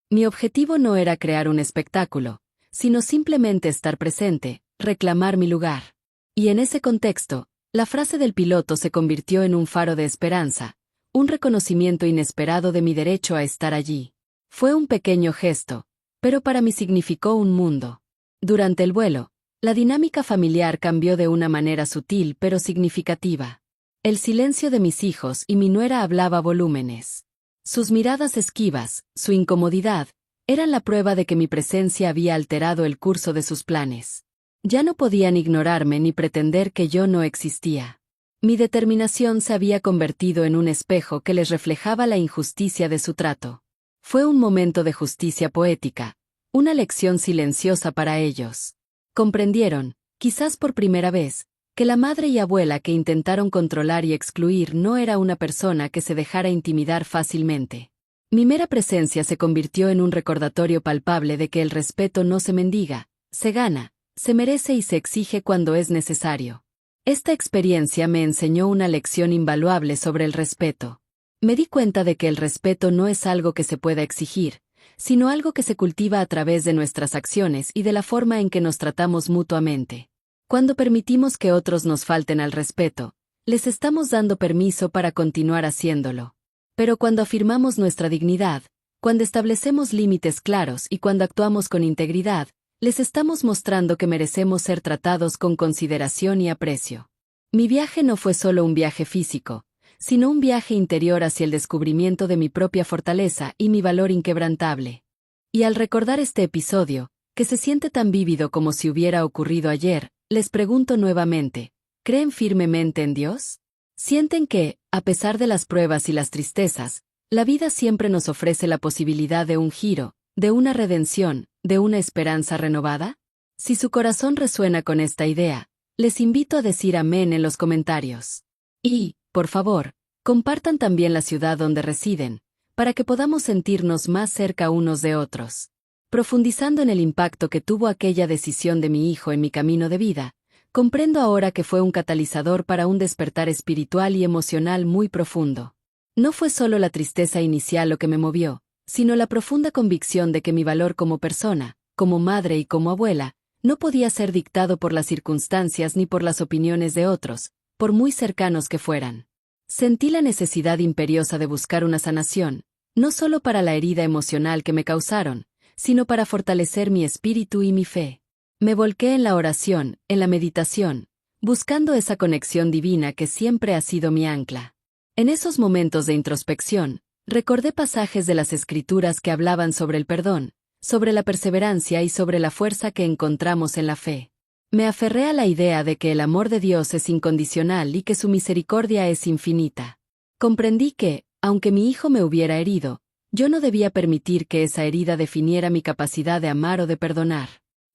Speaker 1: Mi objetivo no era crear un espectáculo, sino simplemente estar presente, reclamar mi lugar. Y en ese contexto, la frase del piloto se convirtió en un faro de esperanza, un reconocimiento inesperado de mi derecho a estar allí. Fue un pequeño gesto, pero para mí significó un mundo. Durante el vuelo, la dinámica familiar cambió de una manera sutil pero significativa. El silencio de mis hijos y mi nuera hablaba a volúmenes. Sus miradas esquivas, su incomodidad, eran la prueba de que mi presencia había alterado el curso de sus planes. Ya no podían ignorarme ni pretender que yo no existía. Mi determinación se había convertido en un espejo que les reflejaba la injusticia de su trato. Fue un momento de justicia poética, una lección silenciosa para ellos. Comprendieron, quizás por primera vez, que la madre y abuela que intentaron controlar y excluir no era una persona que se dejara intimidar fácilmente. Mi mera presencia se convirtió en un recordatorio palpable de que el respeto no se mendiga, se gana, se merece y se exige cuando es necesario. Esta experiencia me enseñó una lección invaluable sobre el respeto. Me di cuenta de que el respeto no es algo que se pueda exigir, sino algo que se cultiva a través de nuestras acciones y de la forma en que nos tratamos mutuamente. Cuando permitimos que otros nos falten al respeto, les estamos dando permiso para continuar haciéndolo. Pero cuando afirmamos nuestra dignidad, cuando establecemos límites claros y cuando actuamos con integridad, les estamos mostrando que merecemos ser tratados con consideración y aprecio. Mi viaje no fue solo un viaje físico, sino un viaje interior hacia el descubrimiento de mi propia fortaleza y mi valor inquebrantable. Y al recordar este episodio, que se siente tan vívido como si hubiera ocurrido ayer, les pregunto nuevamente, ¿creen firmemente en Dios? ¿Sienten que, a pesar de las pruebas y las tristezas, la vida siempre nos ofrece la posibilidad de un giro, de una redención, de una esperanza renovada? Si su corazón resuena con esta idea, les invito a decir amén en los comentarios. Y, por favor, compartan también la ciudad donde residen, para que podamos sentirnos más cerca unos de otros. Profundizando en el impacto que tuvo aquella decisión de mi hijo en mi camino de vida, comprendo ahora que fue un catalizador para un despertar espiritual y emocional muy profundo. No fue solo la tristeza inicial lo que me movió, sino la profunda convicción de que mi valor como persona, como madre y como abuela, no podía ser dictado por las circunstancias ni por las opiniones de otros, por muy cercanos que fueran. Sentí la necesidad imperiosa de buscar una sanación, no solo para la herida emocional que me causaron, sino para fortalecer mi espíritu y mi fe. Me volqué en la oración, en la meditación, buscando esa conexión divina que siempre ha sido mi ancla. En esos momentos de introspección, recordé pasajes de las Escrituras que hablaban sobre el perdón, sobre la perseverancia y sobre la fuerza que encontramos en la fe. Me aferré a la idea de que el amor de Dios es incondicional y que su misericordia es infinita. Comprendí que, aunque mi hijo me hubiera herido, yo no debía permitir que esa herida definiera mi capacidad de amar o de perdonar.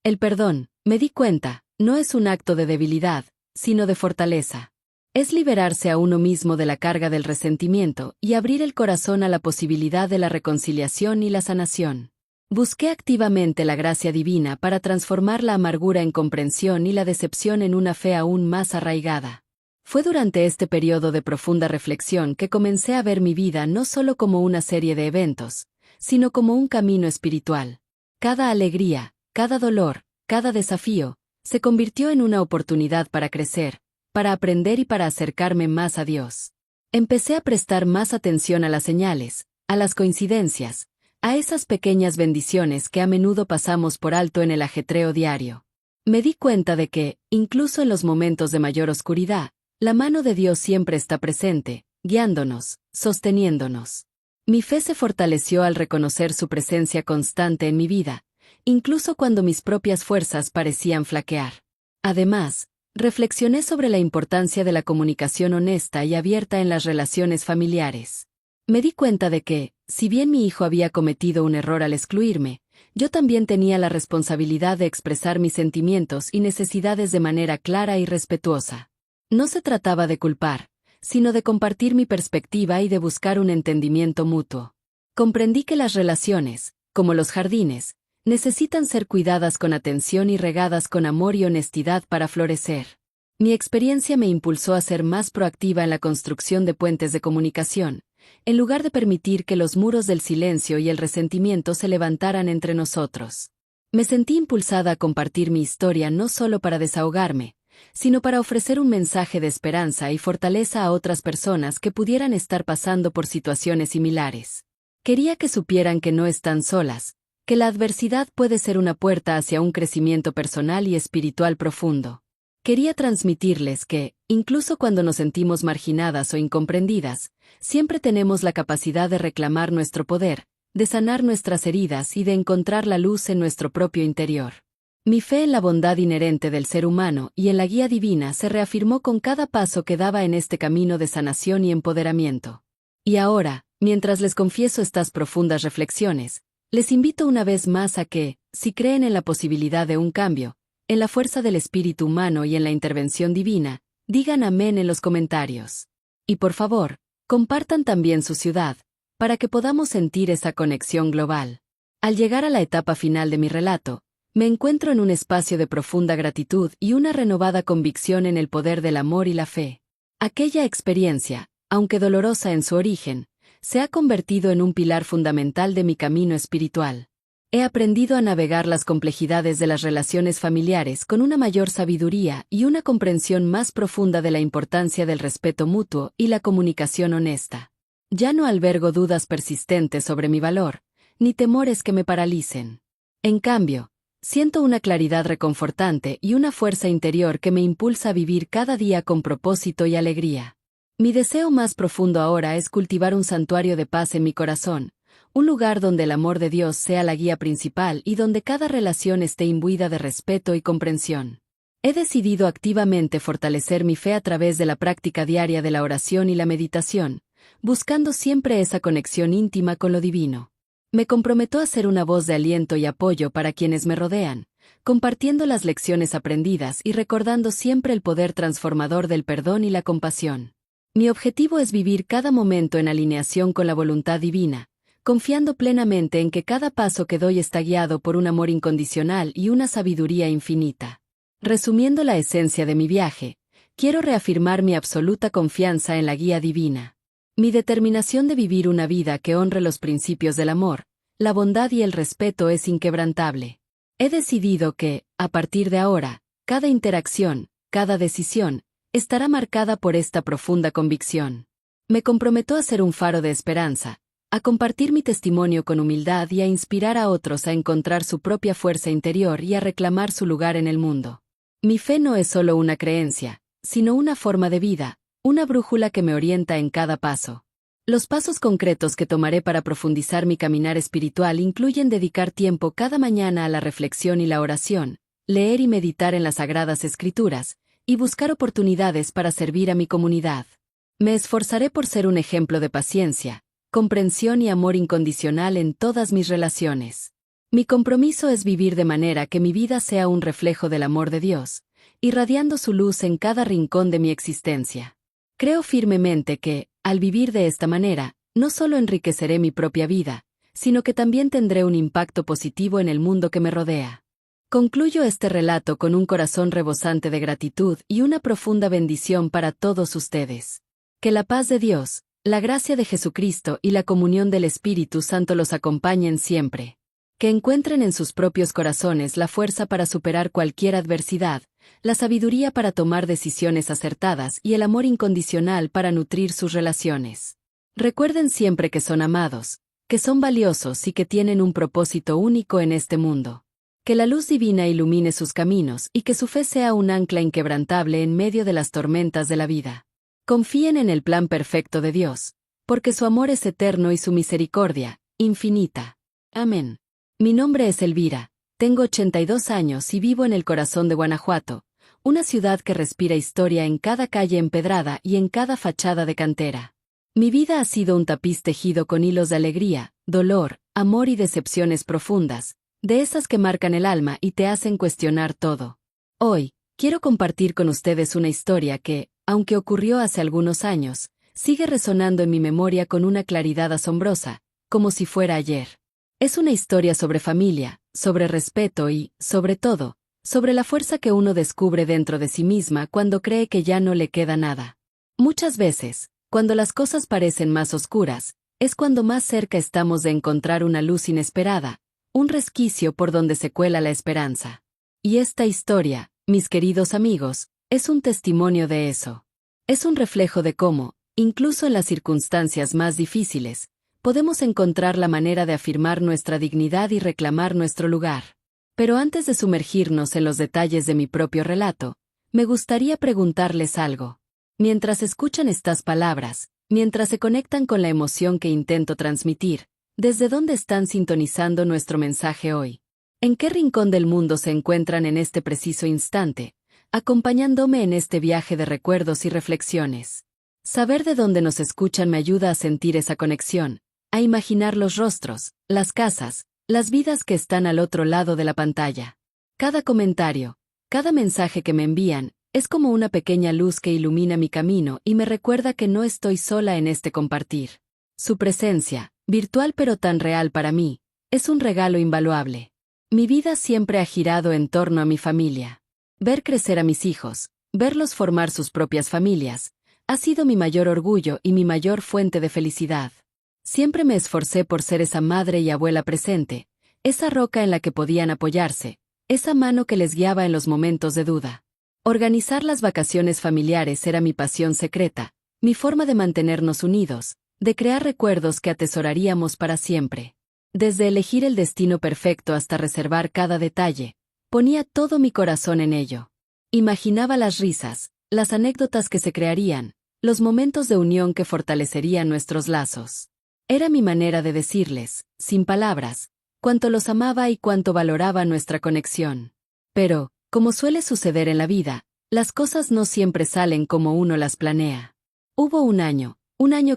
Speaker 1: El perdón, me di cuenta, no es un acto de debilidad, sino de fortaleza. Es liberarse a uno mismo de la carga del resentimiento y abrir el corazón a la posibilidad de la reconciliación y la sanación. Busqué activamente la gracia divina para transformar la amargura en comprensión y la decepción en una fe aún más arraigada. Fue durante este periodo de profunda reflexión que comencé a ver mi vida no solo como una serie de eventos, sino como un camino espiritual. Cada alegría, cada dolor, cada desafío, se convirtió en una oportunidad para crecer, para aprender y para acercarme más a Dios. Empecé a prestar más atención a las señales, a las coincidencias, a esas pequeñas bendiciones que a menudo pasamos por alto en el ajetreo diario. Me di cuenta de que, incluso en los momentos de mayor oscuridad, la mano de Dios siempre está presente, guiándonos, sosteniéndonos. Mi fe se fortaleció al reconocer su presencia constante en mi vida, incluso cuando mis propias fuerzas parecían flaquear. Además, reflexioné sobre la importancia de la comunicación honesta y abierta en las relaciones familiares. Me di cuenta de que, si bien mi hijo había cometido un error al excluirme, yo también tenía la responsabilidad de expresar mis sentimientos y necesidades de manera clara y respetuosa. No se trataba de culpar, sino de compartir mi perspectiva y de buscar un entendimiento mutuo. Comprendí que las relaciones, como los jardines, necesitan ser cuidadas con atención y regadas con amor y honestidad para florecer. Mi experiencia me impulsó a ser más proactiva en la construcción de puentes de comunicación, en lugar de permitir que los muros del silencio y el resentimiento se levantaran entre nosotros. Me sentí impulsada a compartir mi historia no solo para desahogarme, sino para ofrecer un mensaje de esperanza y fortaleza a otras personas que pudieran estar pasando por situaciones similares. Quería que supieran que no están solas, que la adversidad puede ser una puerta hacia un crecimiento personal y espiritual profundo. Quería transmitirles que, incluso cuando nos sentimos marginadas o incomprendidas, siempre tenemos la capacidad de reclamar nuestro poder, de sanar nuestras heridas y de encontrar la luz en nuestro propio interior. Mi fe en la bondad inherente del ser humano y en la guía divina se reafirmó con cada paso que daba en este camino de sanación y empoderamiento. Y ahora, mientras les confieso estas profundas reflexiones, les invito una vez más a que, si creen en la posibilidad de un cambio, en la fuerza del espíritu humano y en la intervención divina, digan amén en los comentarios. Y por favor, compartan también su ciudad, para que podamos sentir esa conexión global. Al llegar a la etapa final de mi relato, me encuentro en un espacio de profunda gratitud y una renovada convicción en el poder del amor y la fe. Aquella experiencia, aunque dolorosa en su origen, se ha convertido en un pilar fundamental de mi camino espiritual. He aprendido a navegar las complejidades de las relaciones familiares con una mayor sabiduría y una comprensión más profunda de la importancia del respeto mutuo y la comunicación honesta. Ya no albergo dudas persistentes sobre mi valor, ni temores que me paralicen. En cambio, siento una claridad reconfortante y una fuerza interior que me impulsa a vivir cada día con propósito y alegría. Mi deseo más profundo ahora es cultivar un santuario de paz en mi corazón, un lugar donde el amor de Dios sea la guía principal y donde cada relación esté imbuida de respeto y comprensión. He decidido activamente fortalecer mi fe a través de la práctica diaria de la oración y la meditación, buscando siempre esa conexión íntima con lo divino. Me comprometo a ser una voz de aliento y apoyo para quienes me rodean, compartiendo las lecciones aprendidas y recordando siempre el poder transformador del perdón y la compasión. Mi objetivo es vivir cada momento en alineación con la voluntad divina, confiando plenamente en que cada paso que doy está guiado por un amor incondicional y una sabiduría infinita. Resumiendo la esencia de mi viaje, quiero reafirmar mi absoluta confianza en la guía divina. Mi determinación de vivir una vida que honre los principios del amor, la bondad y el respeto es inquebrantable. He decidido que, a partir de ahora, cada interacción, cada decisión, estará marcada por esta profunda convicción. Me comprometo a ser un faro de esperanza, a compartir mi testimonio con humildad y a inspirar a otros a encontrar su propia fuerza interior y a reclamar su lugar en el mundo. Mi fe no es solo una creencia, sino una forma de vida, una brújula que me orienta en cada paso. Los pasos concretos que tomaré para profundizar mi caminar espiritual incluyen dedicar tiempo cada mañana a la reflexión y la oración, leer y meditar en las Sagradas Escrituras, y buscar oportunidades para servir a mi comunidad. Me esforzaré por ser un ejemplo de paciencia, comprensión y amor incondicional en todas mis relaciones. Mi compromiso es vivir de manera que mi vida sea un reflejo del amor de Dios, irradiando su luz en cada rincón de mi existencia. Creo firmemente que, al vivir de esta manera, no solo enriqueceré mi propia vida, sino que también tendré un impacto positivo en el mundo que me rodea. Concluyo este relato con un corazón rebosante de gratitud y una profunda bendición para todos ustedes. Que la paz de Dios, la gracia de Jesucristo y la comunión del Espíritu Santo los acompañen siempre. Que encuentren en sus propios corazones la fuerza para superar cualquier adversidad, la sabiduría para tomar decisiones acertadas y el amor incondicional para nutrir sus relaciones. Recuerden siempre que son amados, que son valiosos y que tienen un propósito único en este mundo. Que la luz divina ilumine sus caminos y que su fe sea un ancla inquebrantable en medio de las tormentas de la vida. Confíen en el plan perfecto de Dios, porque su amor es eterno y su misericordia, infinita. Amén. Mi nombre es Elvira, tengo 82 años y vivo en el corazón de Guanajuato, una ciudad que respira historia en cada calle empedrada y en cada fachada de cantera. Mi vida ha sido un tapiz tejido con hilos de alegría, dolor, amor y decepciones profundas, de esas que marcan el alma y te hacen cuestionar todo. Hoy, quiero compartir con ustedes una historia que, aunque ocurrió hace algunos años, sigue resonando en mi memoria con una claridad asombrosa, como si fuera ayer. Es una historia sobre familia, sobre respeto y, sobre todo, sobre la fuerza que uno descubre dentro de sí misma cuando cree que ya no le queda nada. Muchas veces, cuando las cosas parecen más oscuras, es cuando más cerca estamos de encontrar una luz inesperada, un resquicio por donde se cuela la esperanza. Y esta historia, mis queridos amigos, es un testimonio de eso. Es un reflejo de cómo, incluso en las circunstancias más difíciles, podemos encontrar la manera de afirmar nuestra dignidad y reclamar nuestro lugar. Pero antes de sumergirnos en los detalles de mi propio relato, me gustaría preguntarles algo. Mientras escuchan estas palabras, mientras se conectan con la emoción que intento transmitir, ¿desde dónde están sintonizando nuestro mensaje hoy? ¿En qué rincón del mundo se encuentran en este preciso instante, acompañándome en este viaje de recuerdos y reflexiones? Saber de dónde nos escuchan me ayuda a sentir esa conexión, a imaginar los rostros, las casas, las vidas que están al otro lado de la pantalla. Cada comentario, cada mensaje que me envían, es como una pequeña luz que ilumina mi camino y me recuerda que no estoy sola en este compartir. Su presencia, virtual pero tan real para mí, es un regalo invaluable. Mi vida siempre ha girado en torno a mi familia. Ver crecer a mis hijos, verlos formar sus propias familias, ha sido mi mayor orgullo y mi mayor fuente de felicidad. Siempre me esforcé por ser esa madre y abuela presente, esa roca en la que podían apoyarse, esa mano que les guiaba en los momentos de duda. Organizar las vacaciones familiares era mi pasión secreta, mi forma de mantenernos unidos, de crear recuerdos que atesoraríamos para siempre. Desde elegir el destino perfecto hasta reservar cada detalle, ponía todo mi corazón en ello. Imaginaba las risas, las anécdotas que se crearían, los momentos de unión que fortalecerían nuestros lazos. Era mi manera de decirles, sin palabras, cuánto los amaba y cuánto valoraba nuestra conexión. Pero, como suele suceder en la vida, las cosas no siempre salen como uno las planea. Hubo un año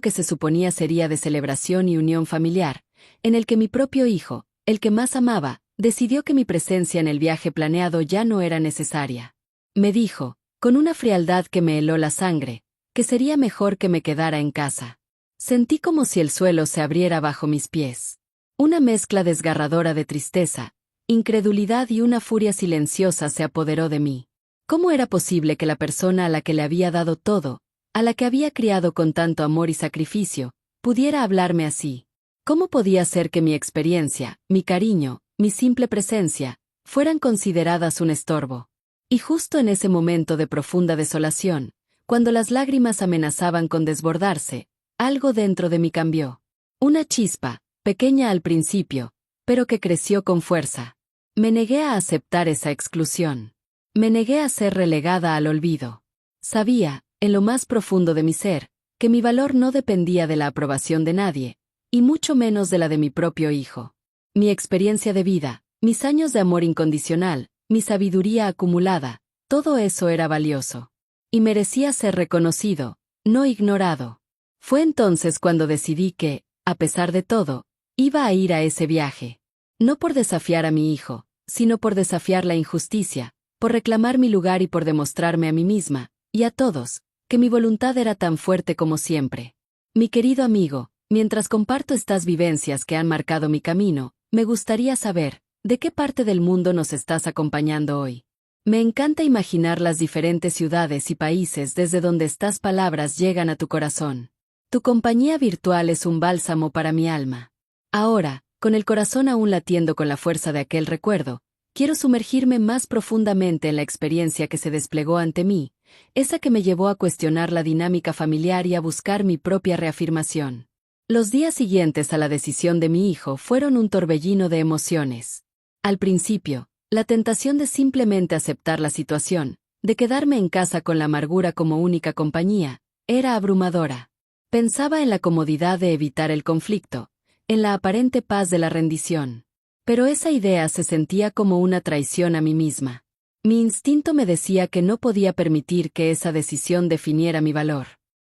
Speaker 1: que se suponía sería de celebración y unión familiar, en el que mi propio hijo, el que más amaba, decidió que mi presencia en el viaje planeado ya no era necesaria. Me dijo, con una frialdad que me heló la sangre, que sería mejor que me quedara en casa. Sentí como si el suelo se abriera bajo mis pies. Una mezcla desgarradora de tristeza, incredulidad y una furia silenciosa se apoderó de mí. ¿Cómo era posible que la persona a la que le había dado todo, a la que había criado con tanto amor y sacrificio, pudiera hablarme así? ¿Cómo podía ser que mi experiencia, mi cariño, mi simple presencia, fueran consideradas un estorbo? Y justo en ese momento de profunda desolación, cuando las lágrimas amenazaban con desbordarse, algo dentro de mí cambió. Una chispa, pequeña al principio, pero que creció con fuerza. Me negué a aceptar esa exclusión. Me negué a ser relegada al olvido. Sabía, en lo más profundo de mi ser, que mi valor no dependía de la aprobación de nadie, y mucho menos de la de mi propio hijo. Mi experiencia de vida, mis años de amor incondicional, mi sabiduría acumulada, todo eso era valioso. Y merecía ser reconocido, no ignorado. Fue entonces cuando decidí que, a pesar de todo, iba a ir a ese viaje. No por desafiar a mi hijo, sino por desafiar la injusticia, por reclamar mi lugar y por demostrarme a mí misma, y a todos, que mi voluntad era tan fuerte como siempre. Mi querido amigo, mientras comparto estas vivencias que han marcado mi camino, me gustaría saber, ¿De qué parte del mundo nos estás acompañando hoy? Me encanta imaginar las diferentes ciudades y países desde donde estas palabras llegan a tu corazón. Tu compañía virtual es un bálsamo para mi alma. Ahora, con el corazón aún latiendo con la fuerza de aquel recuerdo, quiero sumergirme más profundamente en la experiencia que se desplegó ante mí, esa que me llevó a cuestionar la dinámica familiar y a buscar mi propia reafirmación. Los días siguientes a la decisión de mi hijo fueron un torbellino de emociones. Al principio, la tentación de simplemente aceptar la situación, de quedarme en casa con la amargura como única compañía, era abrumadora. Pensaba en la comodidad de evitar el conflicto, en la aparente paz de la rendición. Pero esa idea se sentía como una traición a mí misma. Mi instinto me decía que no podía permitir que esa decisión definiera mi valor.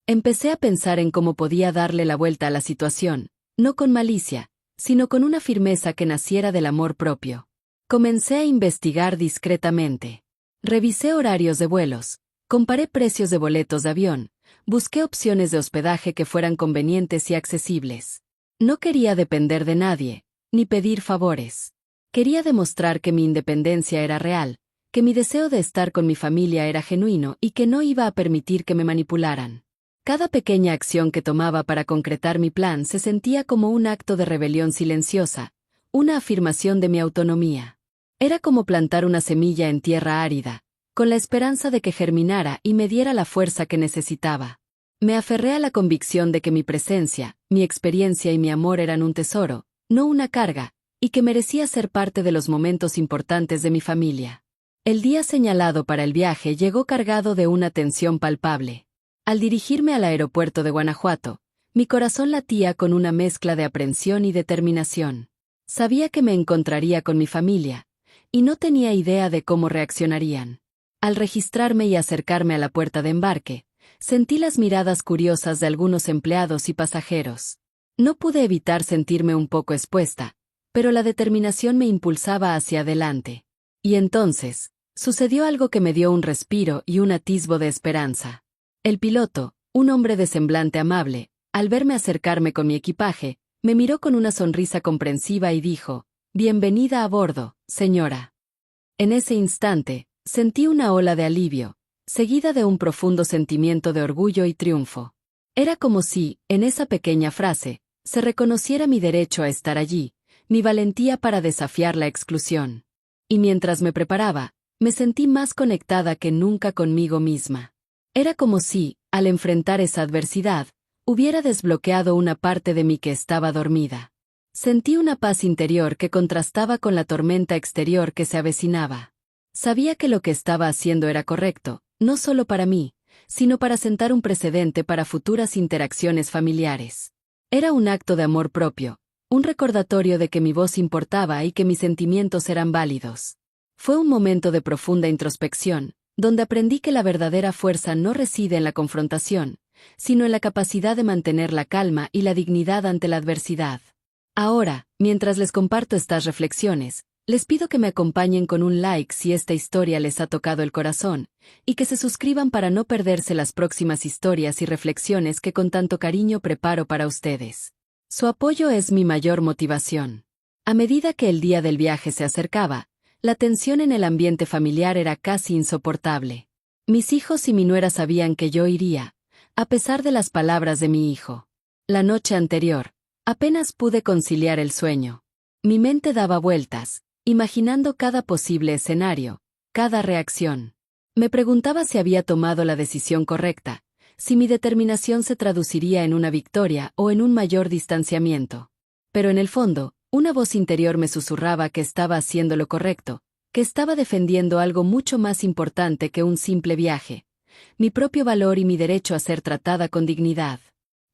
Speaker 1: Empecé a pensar en cómo podía darle la vuelta a la situación, no con malicia, sino con una firmeza que naciera del amor propio. Comencé a investigar discretamente. Revisé horarios de vuelos, comparé precios de boletos de avión, busqué opciones de hospedaje que fueran convenientes y accesibles. No quería depender de nadie, ni pedir favores. Quería demostrar que mi independencia era real, que mi deseo de estar con mi familia era genuino y que no iba a permitir que me manipularan. Cada pequeña acción que tomaba para concretar mi plan se sentía como un acto de rebelión silenciosa, una afirmación de mi autonomía. Era como plantar una semilla en tierra árida, con la esperanza de que germinara y me diera la fuerza que necesitaba. Me aferré a la convicción de que mi presencia, mi experiencia y mi amor eran un tesoro, no una carga, y que merecía ser parte de los momentos importantes de mi familia. El día señalado para el viaje llegó cargado de una tensión palpable. Al dirigirme al aeropuerto de Guanajuato, mi corazón latía con una mezcla de aprensión y determinación. Sabía que me encontraría con mi familia, y no tenía idea de cómo reaccionarían. Al registrarme y acercarme a la puerta de embarque, sentí las miradas curiosas de algunos empleados y pasajeros. No pude evitar sentirme un poco expuesta, pero la determinación me impulsaba hacia adelante. Y entonces, sucedió algo que me dio un respiro y un atisbo de esperanza. El piloto, un hombre de semblante amable, al verme acercarme con mi equipaje, me miró con una sonrisa comprensiva y dijo: «Bienvenida a bordo, señora». En ese instante, sentí una ola de alivio, seguida de un profundo sentimiento de orgullo y triunfo. Era como si, en esa pequeña frase, se reconociera mi derecho a estar allí, mi valentía para desafiar la exclusión. Y mientras me preparaba, me sentí más conectada que nunca conmigo misma. Era como si, al enfrentar esa adversidad, hubiera desbloqueado una parte de mí que estaba dormida. Sentí una paz interior que contrastaba con la tormenta exterior que se avecinaba. Sabía que lo que estaba haciendo era correcto, no solo para mí, sino para sentar un precedente para futuras interacciones familiares. Era un acto de amor propio, un recordatorio de que mi voz importaba y que mis sentimientos eran válidos. Fue un momento de profunda introspección, donde aprendí que la verdadera fuerza no reside en la confrontación, sino en la capacidad de mantener la calma y la dignidad ante la adversidad. Ahora, mientras les comparto estas reflexiones, les pido que me acompañen con un like si esta historia les ha tocado el corazón, y que se suscriban para no perderse las próximas historias y reflexiones que con tanto cariño preparo para ustedes. Su apoyo es mi mayor motivación. A medida que el día del viaje se acercaba, la tensión en el ambiente familiar era casi insoportable. Mis hijos y mi nuera sabían que yo iría, a pesar de las palabras de mi hijo. La noche anterior, apenas pude conciliar el sueño. Mi mente daba vueltas, imaginando cada posible escenario, cada reacción. Me preguntaba si había tomado la decisión correcta, si mi determinación se traduciría en una victoria o en un mayor distanciamiento. Pero en el fondo, una voz interior me susurraba que estaba haciendo lo correcto, que estaba defendiendo algo mucho más importante que un simple viaje, mi propio valor y mi derecho a ser tratada con dignidad.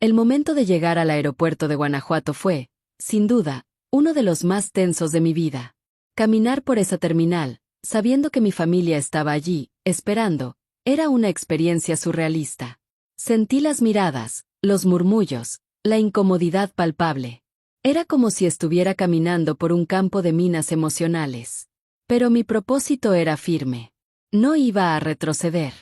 Speaker 1: El momento de llegar al aeropuerto de Guanajuato fue, sin duda, uno de los más tensos de mi vida. Caminar por esa terminal, sabiendo que mi familia estaba allí, esperando, era una experiencia surrealista. Sentí las miradas, los murmullos, la incomodidad palpable. Era como si estuviera caminando por un campo de minas emocionales. Pero mi propósito era firme. No iba a retroceder.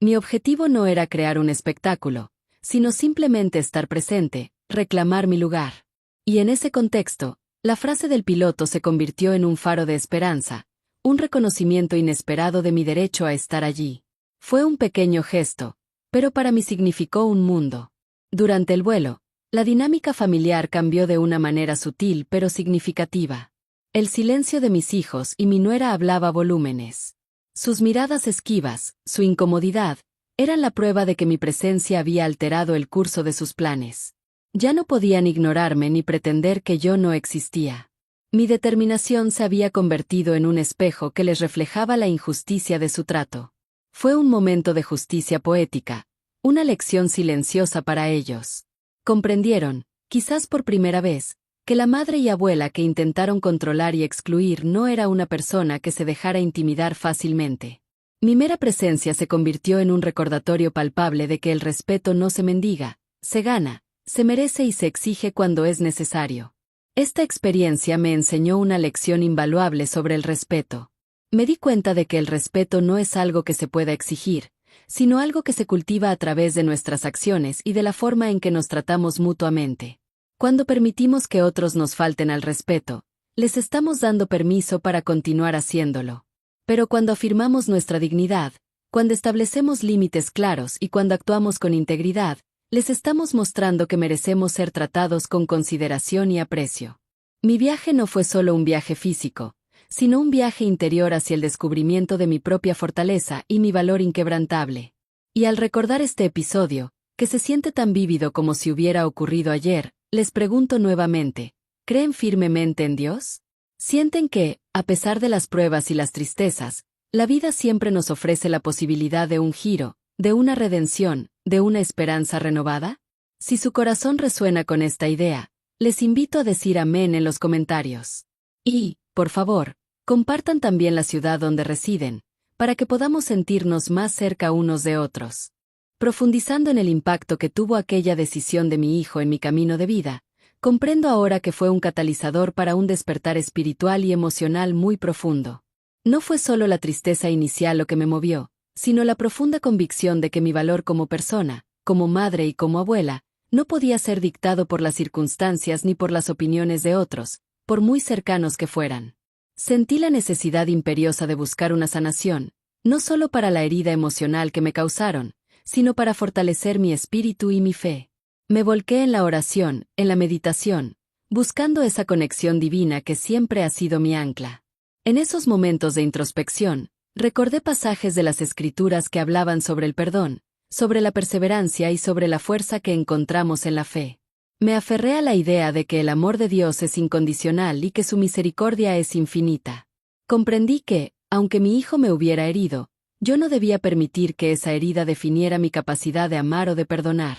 Speaker 1: Mi objetivo no era crear un espectáculo, sino simplemente estar presente, reclamar mi lugar. Y en ese contexto, La frase del piloto se convirtió en un faro de esperanza, un reconocimiento inesperado de mi derecho a estar allí. Fue un pequeño gesto, pero para mí significó un mundo. Durante el vuelo, la dinámica familiar cambió de una manera sutil pero significativa. El silencio de mis hijos y mi nuera hablaba a volúmenes. Sus miradas esquivas, su incomodidad, eran la prueba de que mi presencia había alterado el curso de sus planes. Ya no podían ignorarme ni pretender que yo no existía. Mi determinación se había convertido en un espejo que les reflejaba la injusticia de su trato. Fue un momento de justicia poética, una lección silenciosa para ellos. Comprendieron, quizás por primera vez, que la madre y abuela que intentaron controlar y excluir no era una persona que se dejara intimidar fácilmente. Mi mera presencia se convirtió en un recordatorio palpable de que el respeto no se mendiga, se gana, se merece y se exige cuando es necesario. Esta experiencia me enseñó una lección invaluable sobre el respeto. Me di cuenta de que el respeto no es algo que se pueda exigir, sino algo que se cultiva a través de nuestras acciones y de la forma en que nos tratamos mutuamente. Cuando permitimos que otros nos falten al respeto, les estamos dando permiso para continuar haciéndolo. Pero cuando afirmamos nuestra dignidad, cuando establecemos límites claros y cuando actuamos con integridad, les estamos mostrando que merecemos ser tratados con consideración y aprecio. Mi viaje no fue solo un viaje físico, sino un viaje interior hacia el descubrimiento de mi propia fortaleza y mi valor inquebrantable. Y al recordar este episodio, que se siente tan vívido como si hubiera ocurrido ayer, les pregunto nuevamente, ¿creen firmemente en Dios? ¿Sienten que, a pesar de las pruebas y las tristezas, la vida siempre nos ofrece la posibilidad de un giro, de una redención, de una esperanza renovada? Si su corazón resuena con esta idea, les invito a decir amén en los comentarios. Y, por favor, compartan también la ciudad donde residen, para que podamos sentirnos más cerca unos de otros. Profundizando en el impacto que tuvo aquella decisión de mi hijo en mi camino de vida, comprendo ahora que fue un catalizador para un despertar espiritual y emocional muy profundo. No fue solo la tristeza inicial lo que me movió, sino la profunda convicción de que mi valor como persona, como madre y como abuela, no podía ser dictado por las circunstancias ni por las opiniones de otros, por muy cercanos que fueran. Sentí la necesidad imperiosa de buscar una sanación, no solo para la herida emocional que me causaron, sino para fortalecer mi espíritu y mi fe. Me volqué en la oración, en la meditación, buscando esa conexión divina que siempre ha sido mi ancla. En esos momentos de introspección, recordé pasajes de las Escrituras que hablaban sobre el perdón, sobre la perseverancia y sobre la fuerza que encontramos en la fe. Me aferré a la idea de que el amor de Dios es incondicional y que su misericordia es infinita. Comprendí que, aunque mi hijo me hubiera herido, yo no debía permitir que esa herida definiera mi capacidad de amar o de perdonar.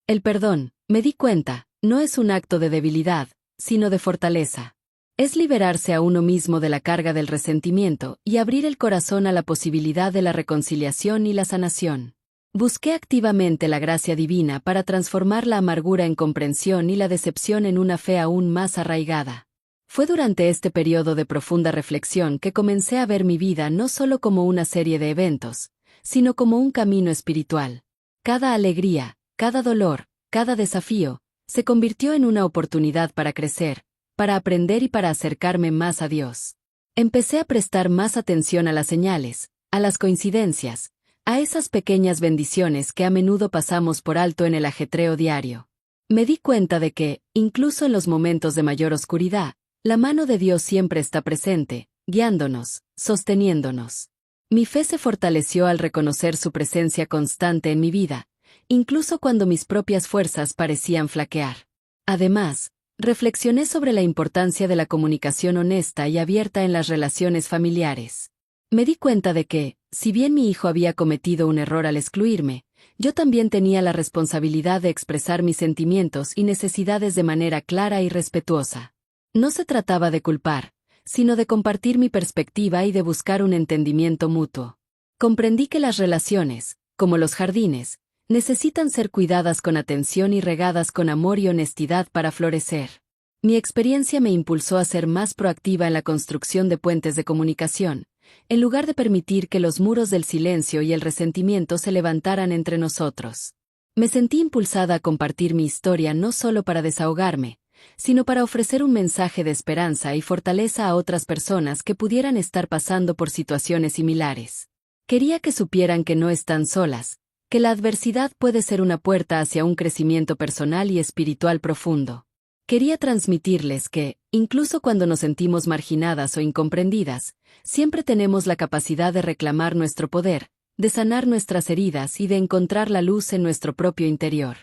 Speaker 1: El perdón, me di cuenta, no es un acto de debilidad, sino de fortaleza. Es liberarse a uno mismo de la carga del resentimiento y abrir el corazón a la posibilidad de la reconciliación y la sanación. Busqué activamente la gracia divina para transformar la amargura en comprensión y la decepción en una fe aún más arraigada. Fue durante este periodo de profunda reflexión que comencé a ver mi vida no solo como una serie de eventos, sino como un camino espiritual. Cada alegría, cada dolor, cada desafío, se convirtió en una oportunidad para crecer, para aprender y para acercarme más a Dios. Empecé a prestar más atención a las señales, a las coincidencias, a esas pequeñas bendiciones que a menudo pasamos por alto en el ajetreo diario. Me di cuenta de que, incluso en los momentos de mayor oscuridad, la mano de Dios siempre está presente, guiándonos, sosteniéndonos. Mi fe se fortaleció al reconocer su presencia constante en mi vida, incluso cuando mis propias fuerzas parecían flaquear. Además, reflexioné sobre la importancia de la comunicación honesta y abierta en las relaciones familiares. Me di cuenta de que, si bien mi hijo había cometido un error al excluirme, yo también tenía la responsabilidad de expresar mis sentimientos y necesidades de manera clara y respetuosa. No se trataba de culpar, sino de compartir mi perspectiva y de buscar un entendimiento mutuo. Comprendí que las relaciones, como los jardines, necesitan ser cuidadas con atención y regadas con amor y honestidad para florecer. Mi experiencia me impulsó a ser más proactiva en la construcción de puentes de comunicación, en lugar de permitir que los muros del silencio y el resentimiento se levantaran entre nosotros. Me sentí impulsada a compartir mi historia no solo para desahogarme, sino para ofrecer un mensaje de esperanza y fortaleza a otras personas que pudieran estar pasando por situaciones similares. Quería que supieran que no están solas, que la adversidad puede ser una puerta hacia un crecimiento personal y espiritual profundo. Quería transmitirles que, incluso cuando nos sentimos marginadas o incomprendidas, siempre tenemos la capacidad de reclamar nuestro poder, de sanar nuestras heridas y de encontrar la luz en nuestro propio interior.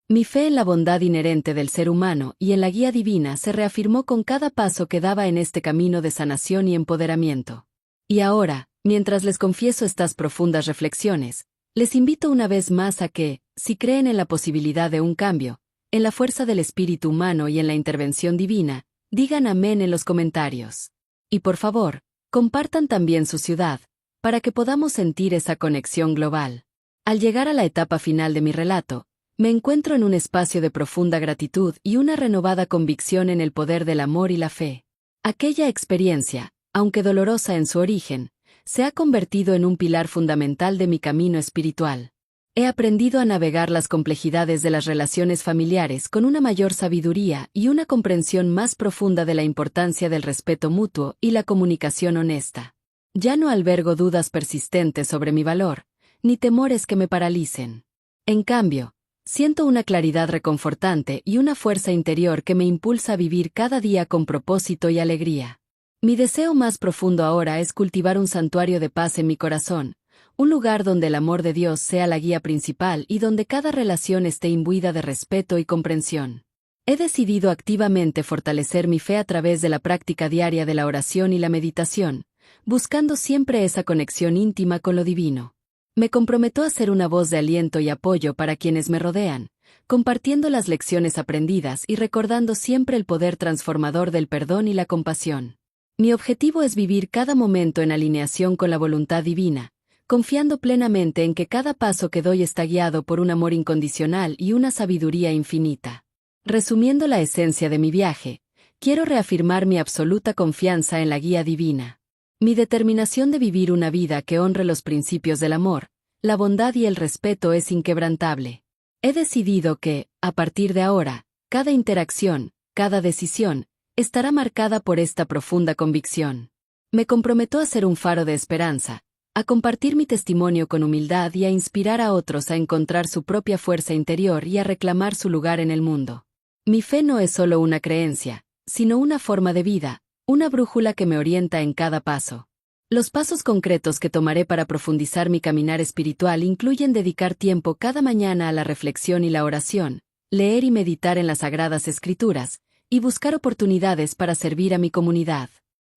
Speaker 1: Mi fe en la bondad inherente del ser humano y en la guía divina se reafirmó con cada paso que daba en este camino de sanación y empoderamiento. Y ahora, mientras les confieso estas profundas reflexiones, les invito una vez más a que, si creen en la posibilidad de un cambio, en la fuerza del espíritu humano y en la intervención divina, digan amén en los comentarios. Y por favor, compartan también su ciudad, para que podamos sentir esa conexión global. Al llegar a la etapa final de mi relato, me encuentro en un espacio de profunda gratitud y una renovada convicción en el poder del amor y la fe. Aquella experiencia, aunque dolorosa en su origen, se ha convertido en un pilar fundamental de mi camino espiritual. He aprendido a navegar las complejidades de las relaciones familiares con una mayor sabiduría y una comprensión más profunda de la importancia del respeto mutuo y la comunicación honesta. Ya no albergo dudas persistentes sobre mi valor, ni temores que me paralicen. En cambio, siento una claridad reconfortante y una fuerza interior que me impulsa a vivir cada día con propósito y alegría. Mi deseo más profundo ahora es cultivar un santuario de paz en mi corazón, un lugar donde el amor de Dios sea la guía principal y donde cada relación esté imbuida de respeto y comprensión. He decidido activamente fortalecer mi fe a través de la práctica diaria de la oración y la meditación, buscando siempre esa conexión íntima con lo divino. Me comprometo a ser una voz de aliento y apoyo para quienes me rodean, compartiendo las lecciones aprendidas y recordando siempre el poder transformador del perdón y la compasión. Mi objetivo es vivir cada momento en alineación con la voluntad divina, confiando plenamente en que cada paso que doy está guiado por un amor incondicional y una sabiduría infinita. Resumiendo la esencia de mi viaje, quiero reafirmar mi absoluta confianza en la guía divina. Mi determinación de vivir una vida que honre los principios del amor, la bondad y el respeto es inquebrantable. He decidido que, a partir de ahora, cada interacción, cada decisión, estará marcada por esta profunda convicción. Me comprometo a ser un faro de esperanza, a compartir mi testimonio con humildad y a inspirar a otros a encontrar su propia fuerza interior y a reclamar su lugar en el mundo. Mi fe no es solo una creencia, sino una forma de vida, una brújula que me orienta en cada paso. Los pasos concretos que tomaré para profundizar mi caminar espiritual incluyen dedicar tiempo cada mañana a la reflexión y la oración, leer y meditar en las Sagradas Escrituras, y buscar oportunidades para servir a mi comunidad.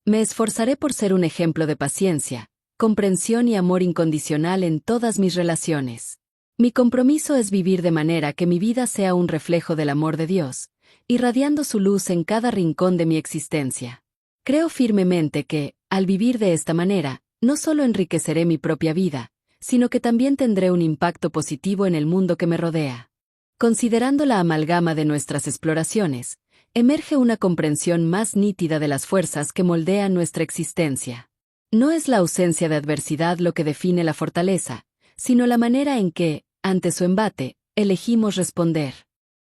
Speaker 1: Me esforzaré por ser un ejemplo de paciencia, comprensión y amor incondicional en todas mis relaciones. Mi compromiso es vivir de manera que mi vida sea un reflejo del amor de Dios, irradiando su luz en cada rincón de mi existencia. Creo firmemente que, al vivir de esta manera, no solo enriqueceré mi propia vida, sino que también tendré un impacto positivo en el mundo que me rodea. Considerando la amalgama de nuestras exploraciones, emerge una comprensión más nítida de las fuerzas que moldean nuestra existencia. No es la ausencia de adversidad lo que define la fortaleza, sino la manera en que, ante su embate, elegimos responder.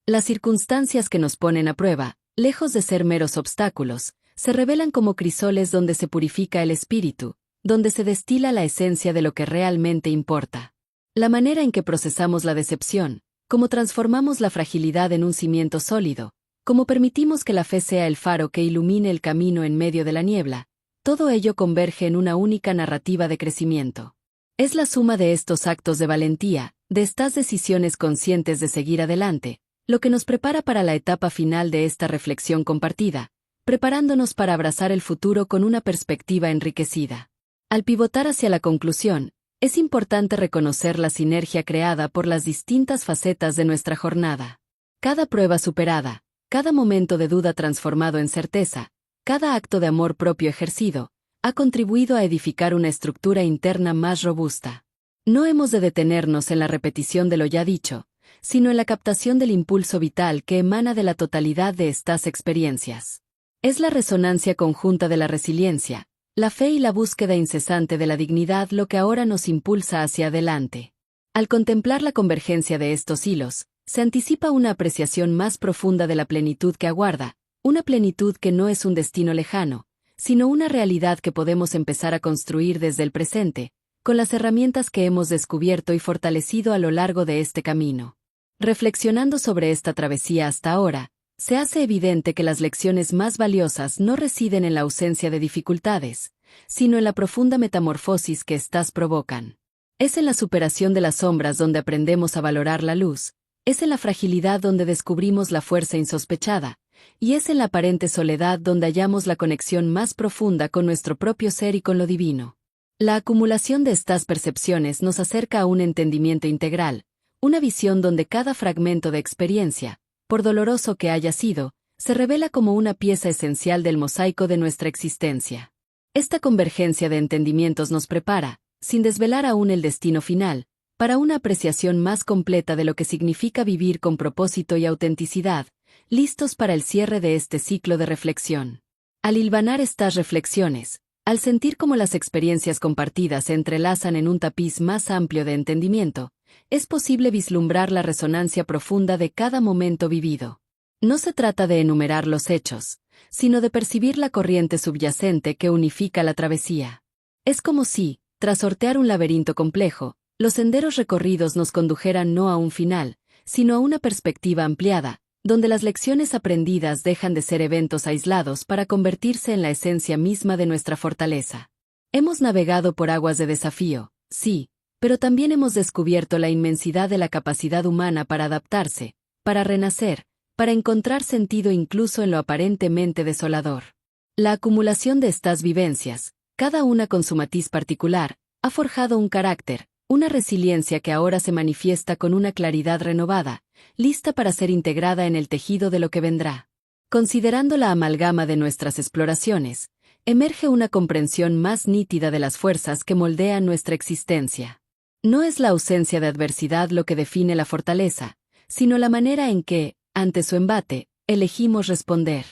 Speaker 1: Las circunstancias que nos ponen a prueba, lejos de ser meros obstáculos, se revelan como crisoles donde se purifica el espíritu, donde se destila la esencia de lo que realmente importa. La manera en que procesamos la decepción, cómo transformamos la fragilidad en un cimiento sólido, cómo permitimos que la fe sea el faro que ilumine el camino en medio de la niebla, todo ello converge en una única narrativa de crecimiento. Es la suma de estos actos de valentía, de estas decisiones conscientes de seguir adelante, lo que nos prepara para la etapa final de esta reflexión compartida, preparándonos para abrazar el futuro con una perspectiva enriquecida. Al pivotar hacia la conclusión, es importante reconocer la sinergia creada por las distintas facetas de nuestra jornada. Cada prueba superada, cada momento de duda transformado en certeza, cada acto de amor propio ejercido, ha contribuido a edificar una estructura interna más robusta. No hemos de detenernos en la repetición de lo ya dicho, sino en la captación del impulso vital que emana de la totalidad de estas experiencias. Es la resonancia conjunta de la resiliencia, la fe y la búsqueda incesante de la dignidad lo que ahora nos impulsa hacia adelante. Al contemplar la convergencia de estos hilos, Se anticipa una apreciación más profunda de la plenitud que aguarda, una plenitud que no es un destino lejano, sino una realidad que podemos empezar a construir desde el presente, con las herramientas que hemos descubierto y fortalecido a lo largo de este camino. Reflexionando sobre esta travesía hasta ahora, se hace evidente que las lecciones más valiosas no residen en la ausencia de dificultades, sino en la profunda metamorfosis que éstas provocan. Es en la superación de las sombras donde aprendemos a valorar la luz, es en la fragilidad donde descubrimos la fuerza insospechada, y es en la aparente soledad donde hallamos la conexión más profunda con nuestro propio ser y con lo divino. La acumulación de estas percepciones nos acerca a un entendimiento integral, una visión donde cada fragmento de experiencia, por doloroso que haya sido, se revela como una pieza esencial del mosaico de nuestra existencia. Esta convergencia de entendimientos nos prepara, sin desvelar aún el destino final, para una apreciación más completa de lo que significa vivir con propósito y autenticidad, listos para el cierre de este ciclo de reflexión. Al hilvanar estas reflexiones, al sentir cómo las experiencias compartidas se entrelazan en un tapiz más amplio de entendimiento, es posible vislumbrar la resonancia profunda de cada momento vivido. No se trata de enumerar los hechos, sino de percibir la corriente subyacente que unifica la travesía. Es como si, tras sortear un laberinto complejo, los senderos recorridos nos condujeran no a un final, sino a una perspectiva ampliada, donde las lecciones aprendidas dejan de ser eventos aislados para convertirse en la esencia misma de nuestra fortaleza. Hemos navegado por aguas de desafío, sí, pero también hemos descubierto la inmensidad de la capacidad humana para adaptarse, para renacer, para encontrar sentido incluso en lo aparentemente desolador. La acumulación de estas vivencias, cada una con su matiz particular, ha forjado un carácter, una resiliencia que ahora se manifiesta con una claridad renovada, lista para ser integrada en el tejido de lo que vendrá. Considerando la amalgama de nuestras exploraciones, emerge una comprensión más nítida de las fuerzas que moldean nuestra existencia. No es la ausencia de adversidad lo que define la fortaleza, sino la manera en que, ante su embate, elegimos responder.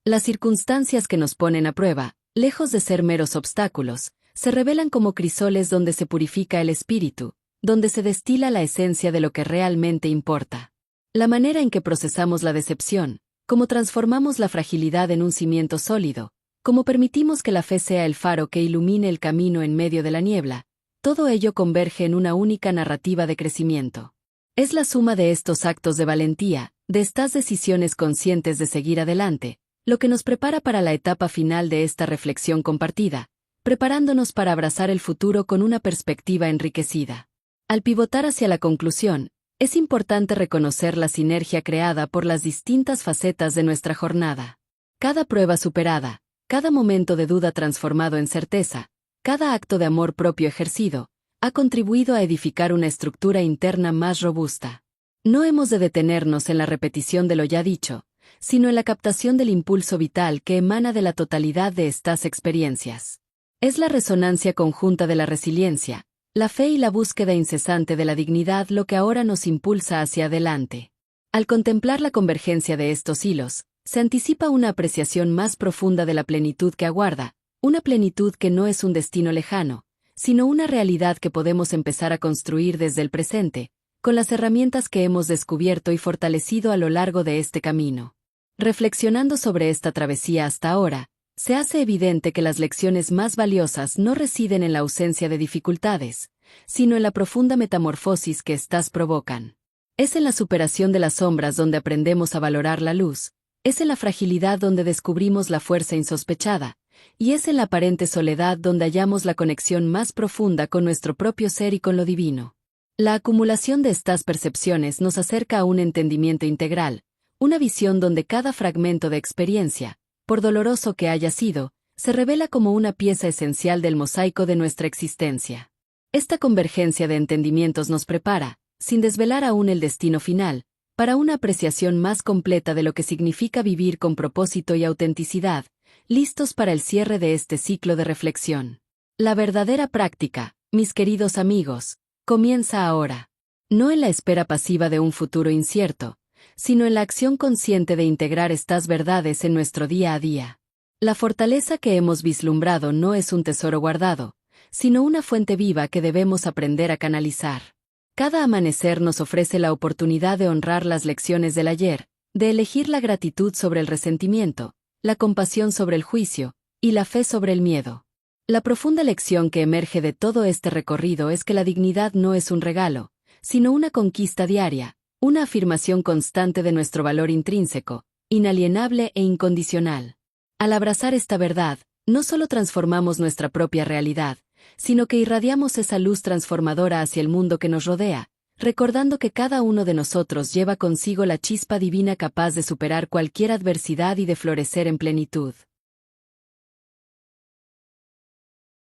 Speaker 1: Las circunstancias que nos ponen a prueba, lejos de ser meros obstáculos, se revelan como crisoles donde se purifica el espíritu, donde se destila la esencia de lo que realmente importa. La manera en que procesamos la decepción, cómo transformamos la fragilidad en un cimiento sólido, cómo permitimos que la fe sea el faro que ilumine el camino en medio de la niebla, todo ello converge en una única narrativa de crecimiento. Es la suma de estos actos de valentía, de estas decisiones conscientes de seguir adelante, lo que nos prepara para la etapa final de esta reflexión compartida, preparándonos para abrazar el futuro con una perspectiva enriquecida. Al pivotar hacia la conclusión, es importante reconocer la sinergia creada por las distintas facetas de nuestra jornada. Cada prueba superada, cada momento de duda transformado en certeza, cada acto de amor propio ejercido, ha contribuido a edificar una estructura interna más robusta. No hemos de detenernos en la repetición de lo ya dicho, sino en la captación del impulso vital que emana de la totalidad de estas experiencias. Es la resonancia conjunta de la resiliencia, la fe y la búsqueda incesante de la dignidad lo que ahora nos impulsa hacia adelante. Al contemplar la convergencia de estos hilos, se anticipa una apreciación más profunda de la plenitud que aguarda, una plenitud que no es un destino lejano, sino una realidad que podemos empezar a construir desde el presente, con las herramientas que hemos descubierto y fortalecido a lo largo de este camino. Reflexionando sobre esta travesía hasta ahora, se hace evidente que las lecciones más valiosas no residen en la ausencia de dificultades, sino en la profunda metamorfosis que éstas provocan. Es en la superación de las sombras donde aprendemos a valorar la luz, es en la fragilidad donde descubrimos la fuerza insospechada, y es en la aparente soledad donde hallamos la conexión más profunda con nuestro propio ser y con lo divino. La acumulación de estas percepciones nos acerca a un entendimiento integral, una visión donde cada fragmento de experiencia, por doloroso que haya sido, se revela como una pieza esencial del mosaico de nuestra existencia. Esta convergencia de entendimientos nos prepara, sin desvelar aún el destino final, para una apreciación más completa de lo que significa vivir con propósito y autenticidad, listos para el cierre de este ciclo de reflexión. La verdadera práctica, mis queridos amigos, comienza ahora. No en la espera pasiva de un futuro incierto, sino en la acción consciente de integrar estas verdades en nuestro día a día. La fortaleza que hemos vislumbrado no es un tesoro guardado, sino una fuente viva que debemos aprender a canalizar. Cada amanecer nos ofrece la oportunidad de honrar las lecciones del ayer, de elegir la gratitud sobre el resentimiento, la compasión sobre el juicio, y la fe sobre el miedo. La profunda lección que emerge de todo este recorrido es que la dignidad no es un regalo, sino una conquista diaria, una afirmación constante de nuestro valor intrínseco, inalienable e incondicional. Al abrazar esta verdad, no solo transformamos nuestra propia realidad, sino que irradiamos esa luz transformadora hacia el mundo que nos rodea, recordando que cada uno de nosotros lleva consigo la chispa divina capaz de superar cualquier adversidad y de florecer en plenitud.